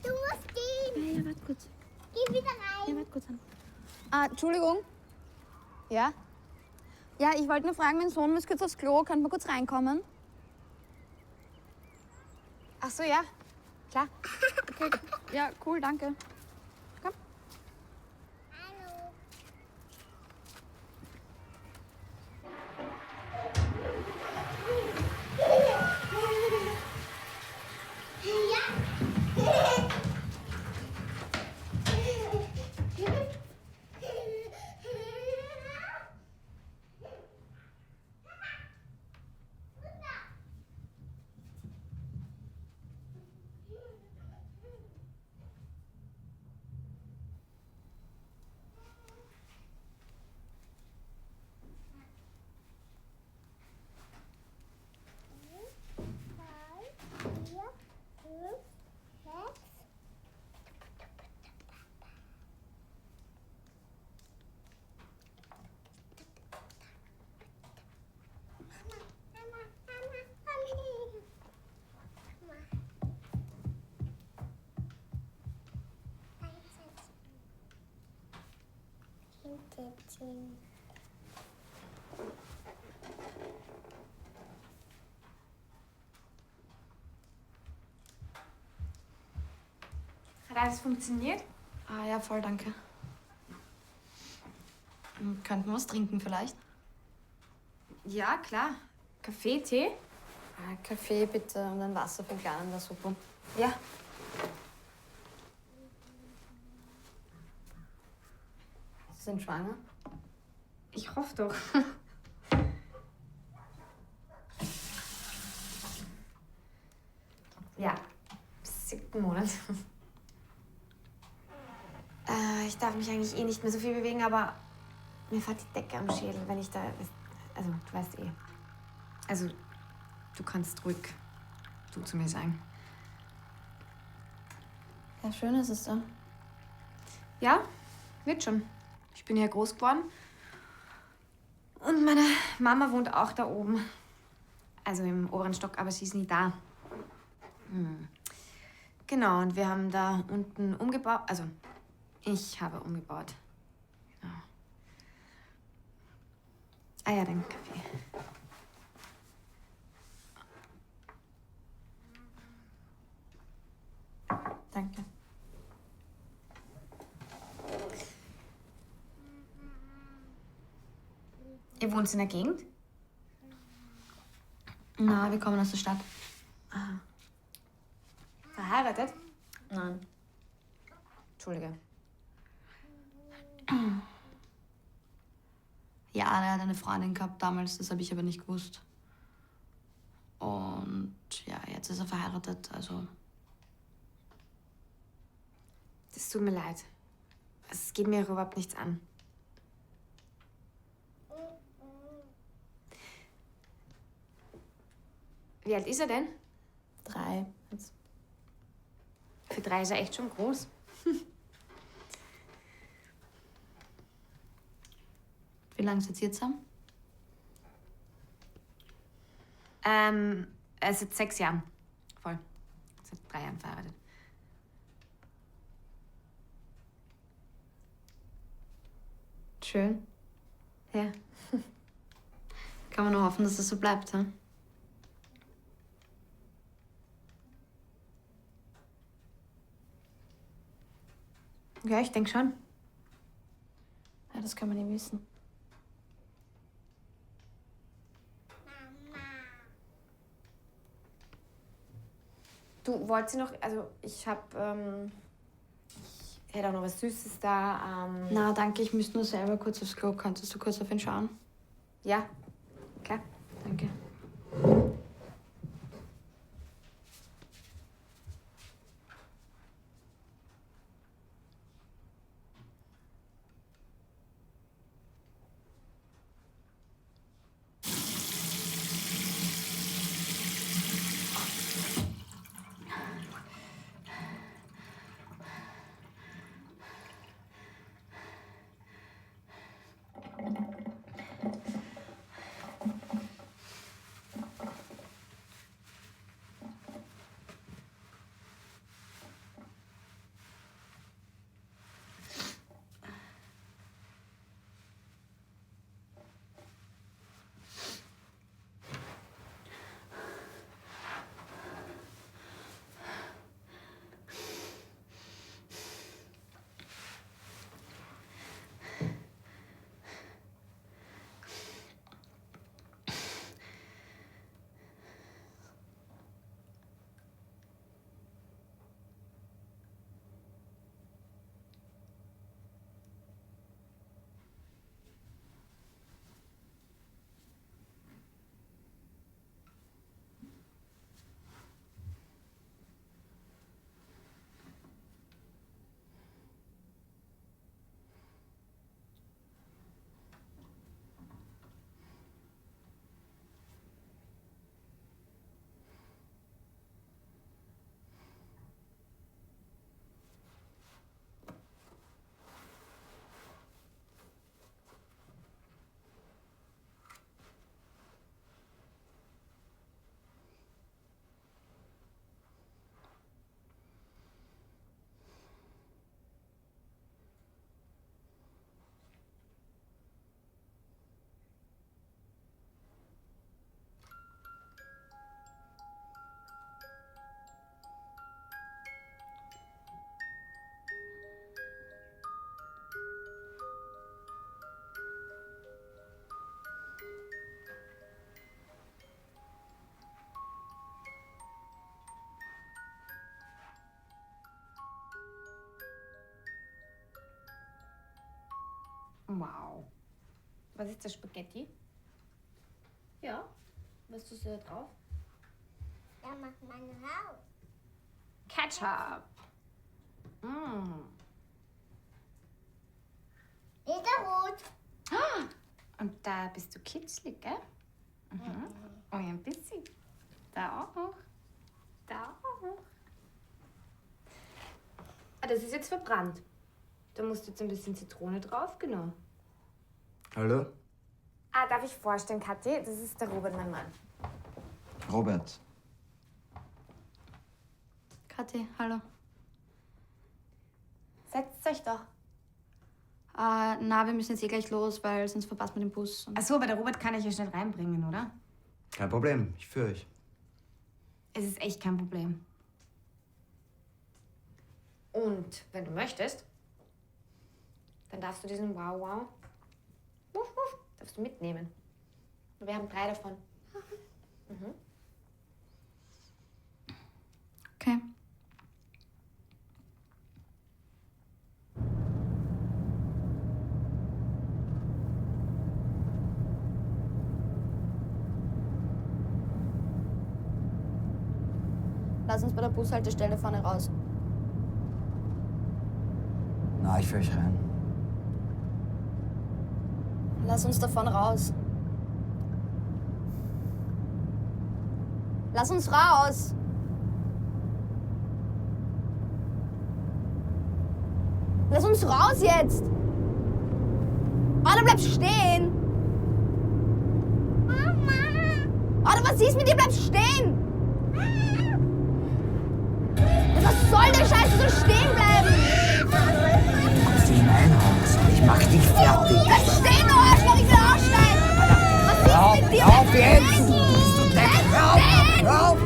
Du musst gehen. Ja, warte kurz. Geh wieder rein. Ja, warte kurz an. Entschuldigung. Ja? Ja, ich wollte nur fragen, mein Sohn muss kurz aufs Klo. Könnte man kurz reinkommen? Ach so, ja. Klar. Okay. Ja, cool, danke. Komm. Hallo. Hat alles funktioniert? Ah ja, voll, danke. Könnten wir was trinken vielleicht? Ja, klar. Kaffee, Tee? Kaffee bitte und ein Wasser für den Kleinen, wäre super. Ja. Sie sind schwanger? Ich hoffe doch. Ja, 7. Monat. ich darf mich eigentlich eh nicht mehr so viel bewegen, aber mir fährt die Decke am Schädel, wenn ich da... Also, du weißt eh. Also, du kannst ruhig du zu mir sagen. Ja, schön ist es da. Ja, wird schon. Ich bin hier groß geworden. Und meine Mama wohnt auch da oben. Also im oberen Stock, aber sie ist nie da. Genau, und wir haben da unten umgebaut. Also, ich habe umgebaut. Genau. Ah ja, den Kaffee. Danke. Ihr wohnt in der Gegend? Na, wir kommen aus der Stadt. Aha. Verheiratet? Nein. Entschuldige. Ja, er hat eine Freundin gehabt damals, das habe ich aber nicht gewusst. Und ja, jetzt ist er verheiratet, also. Das tut mir leid. Es geht mir überhaupt nichts an. Wie alt ist er denn? 3. Jetzt. Für 3 ist er echt schon groß. Wie lange seid ihr zusammen? Seit 6 Jahren. Voll. Seit 3 Jahren verheiratet. Schön. Ja. Kann man nur hoffen, dass das so bleibt, hm? Ja, ich denke schon. Ja, das kann man nie wissen. Du, wollt ihr noch, also ich hätte auch noch was Süßes da. Na, danke, ich müsste nur selber kurz aufs Klo. Könntest du kurz auf ihn schauen? Ja, klar. Danke. Wow. Was ist das, Spaghetti? Ja. Was tust du da drauf? Da macht man raus. Ketchup. Mm. Lederrot. Und da bist du kitzlig, gell? Mhm. Oh ja, ein bisschen. Da auch. Da auch. Ah, das ist jetzt verbrannt. Da musst du jetzt ein bisschen Zitrone drauf, genau. Hallo? Ah, darf ich vorstellen, Kathi? Das ist der Robert, mein Mann. Robert. Kathi, hallo. Setzt euch doch. Na, wir müssen jetzt gleich los, weil sonst verpasst man den Bus. Ach so, aber der Robert kann ich ja schnell reinbringen, oder? Kein Problem, ich führe euch. Es ist echt kein Problem. Und wenn du möchtest, dann darfst du diesen Wow-Wow darfst du mitnehmen. Wir haben 3 davon. Mhm. Okay. Lass uns bei der Bushaltestelle vorne raus. Na, ich führe euch rein. Lass uns davon raus. Lass uns raus! Lass uns raus jetzt! Oder bleib stehen! Oder was ist mit dir? Bleib stehen! Was soll der Scheiß? Du sollst stehen bleiben! Das ist mein Haus. Ich mach dich fertig. Bleib stehen, du Arschloch! Ich will aussteigen! Was ist mit dir? Hör auf jetzt! Bist du depp? Hör auf! Hör auf!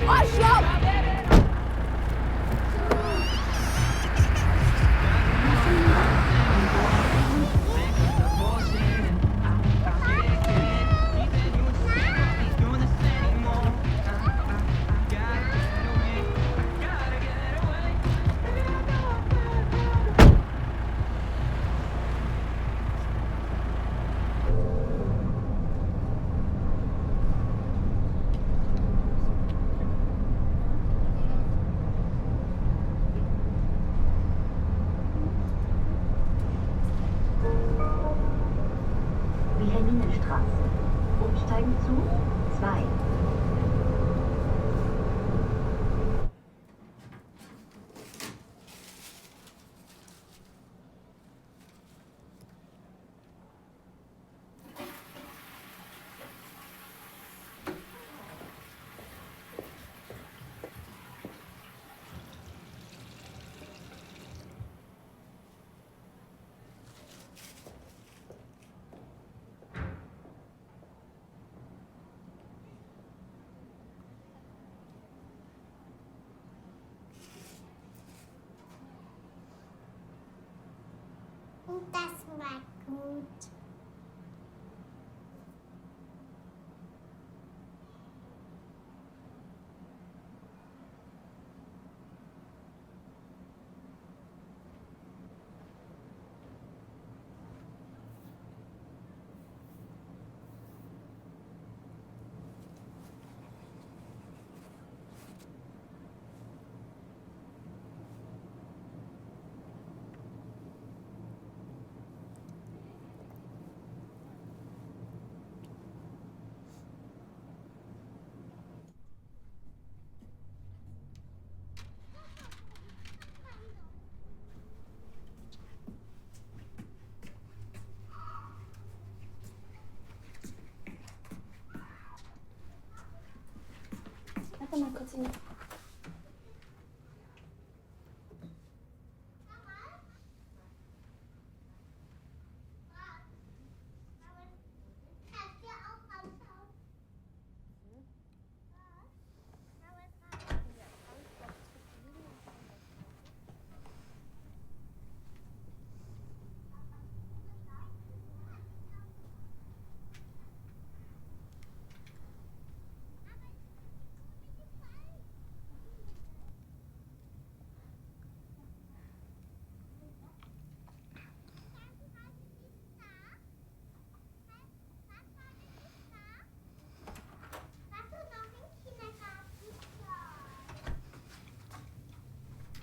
Arschloch! Wilhelminenstraße. Umsteigen zu 2. Und das war gut. Warte mal kurz hin.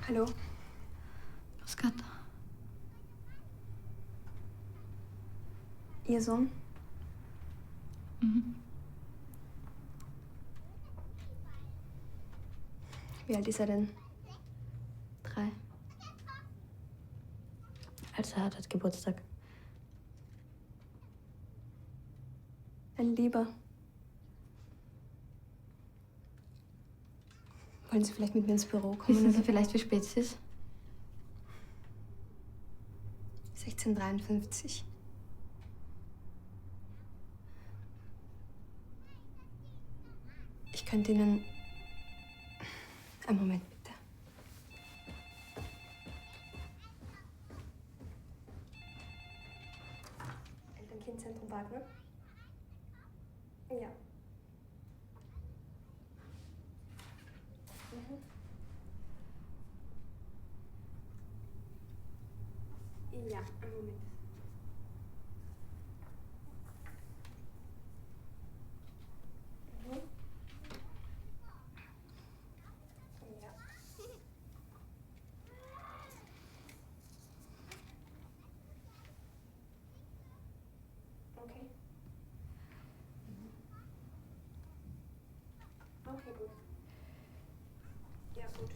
Hallo. Grüß Gott. Ihr Sohn? Mhm. Wie alt ist er denn? 3. Also er hat Geburtstag. Ein Lieber. Wollen Sie vielleicht mit mir ins Büro kommen? Wissen Sie vielleicht, wie spät es ist? 16:53. Ich könnte Ihnen... Einen Moment, bitte. Eltern-Kind-Zentrum Wagner? Ja. Mhm. Ja, einen Moment. Mhm. Ja. Okay. Okay, gut. Ja, gut.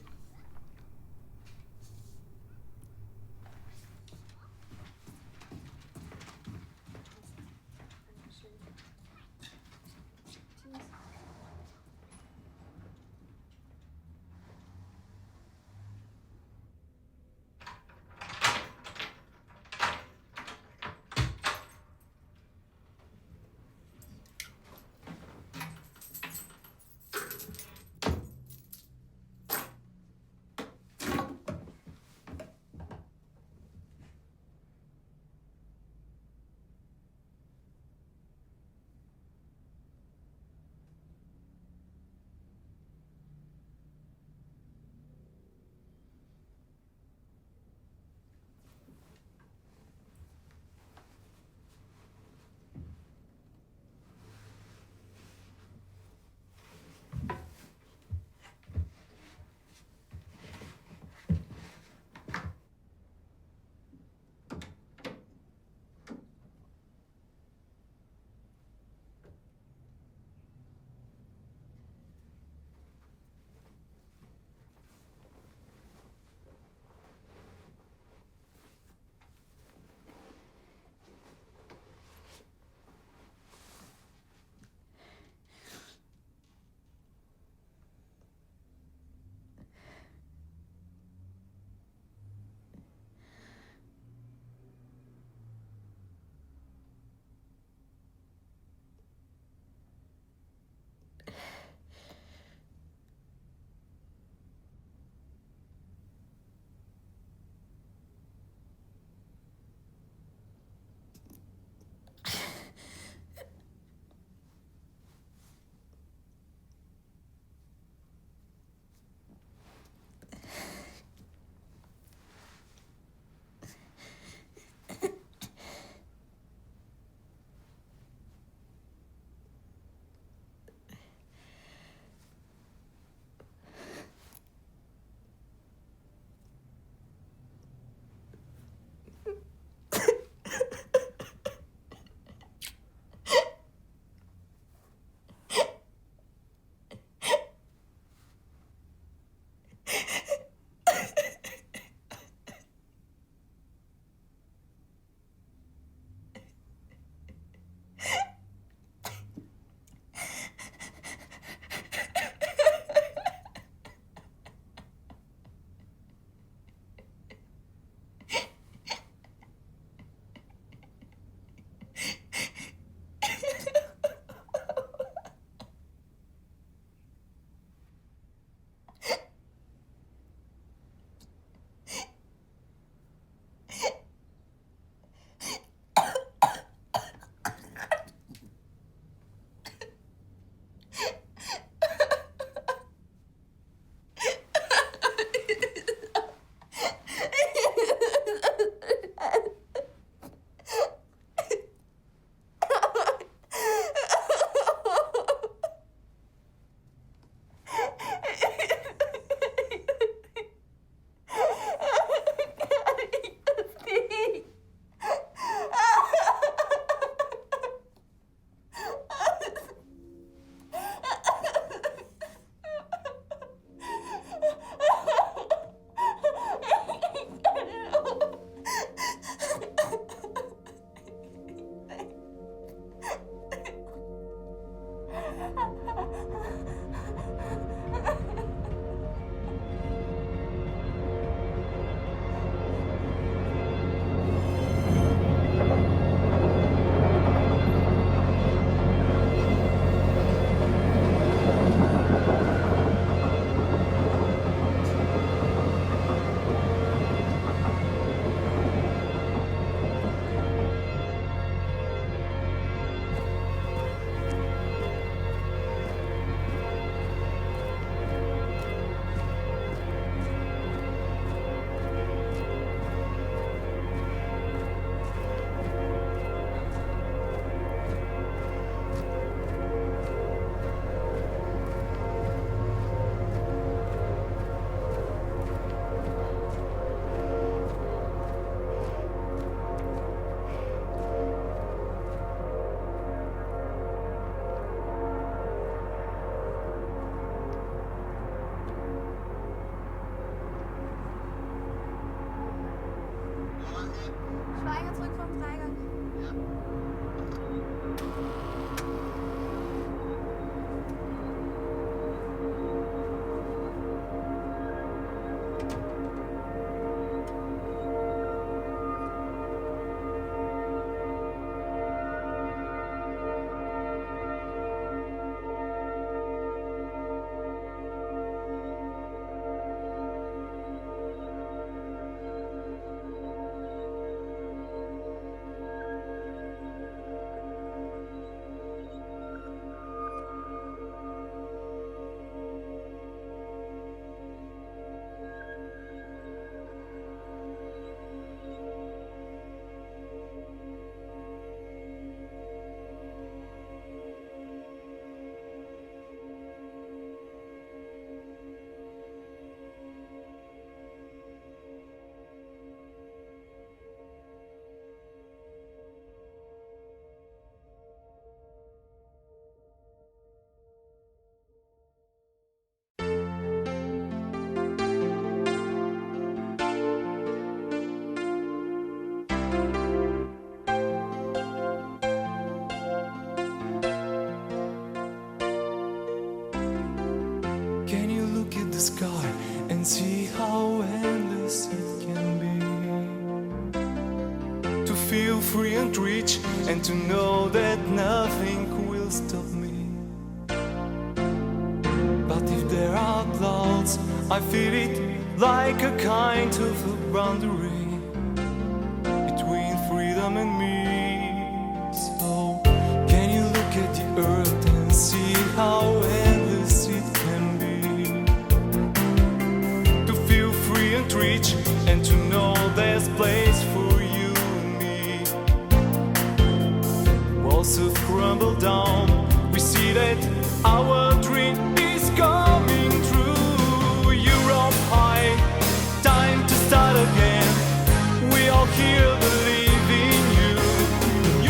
free and rich, and to know that nothing will stop me. But if there are clouds, I feel it like a kind of a boundary between freedom and me. So can you look at the earth and see how endless it can be? To feel free and rich, and to know there's place for you and me. Walls have crumbled down, we see that our dream is coming true. Europe high, time to start again. We all here believe in you.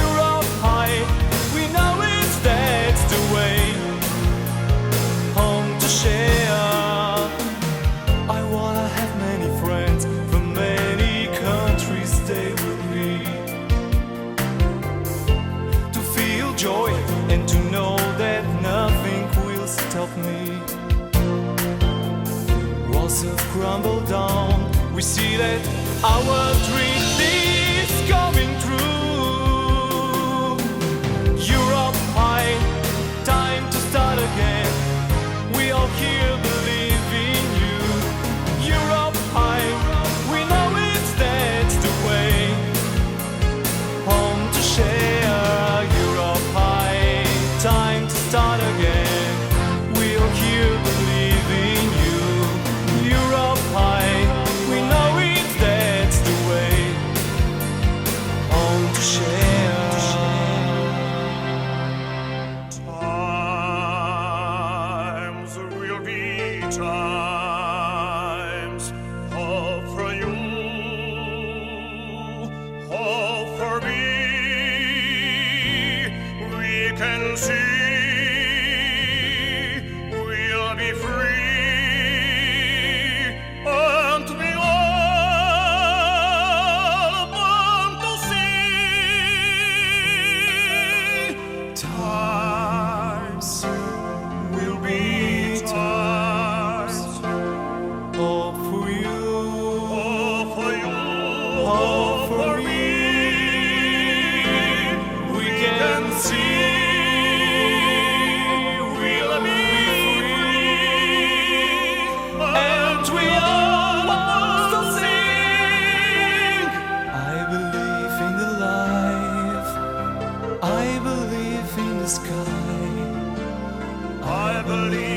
Europe high, we know it's that's the way. Home to share. I wanna have many friends from many countries stay with me. To feel joy and to know that nothing will stop me. Walls have crumbled down, we see that our dream is coming true. Europe high, time to start again. We all here believe in you. Europe high, we know it's that's the way. Home to share. Europe high, time to start again. We all here believe in you. Europe high, we know it's that's the way. Home to share. Times will be times. Hope for you, hope for me. We can see we'll be free, and we all want to see. Times will be times. Hope for you, hope for you, hope for me. We can see we'll be free, and we all want to sing. I believe in the life, I believe in the sky, I believe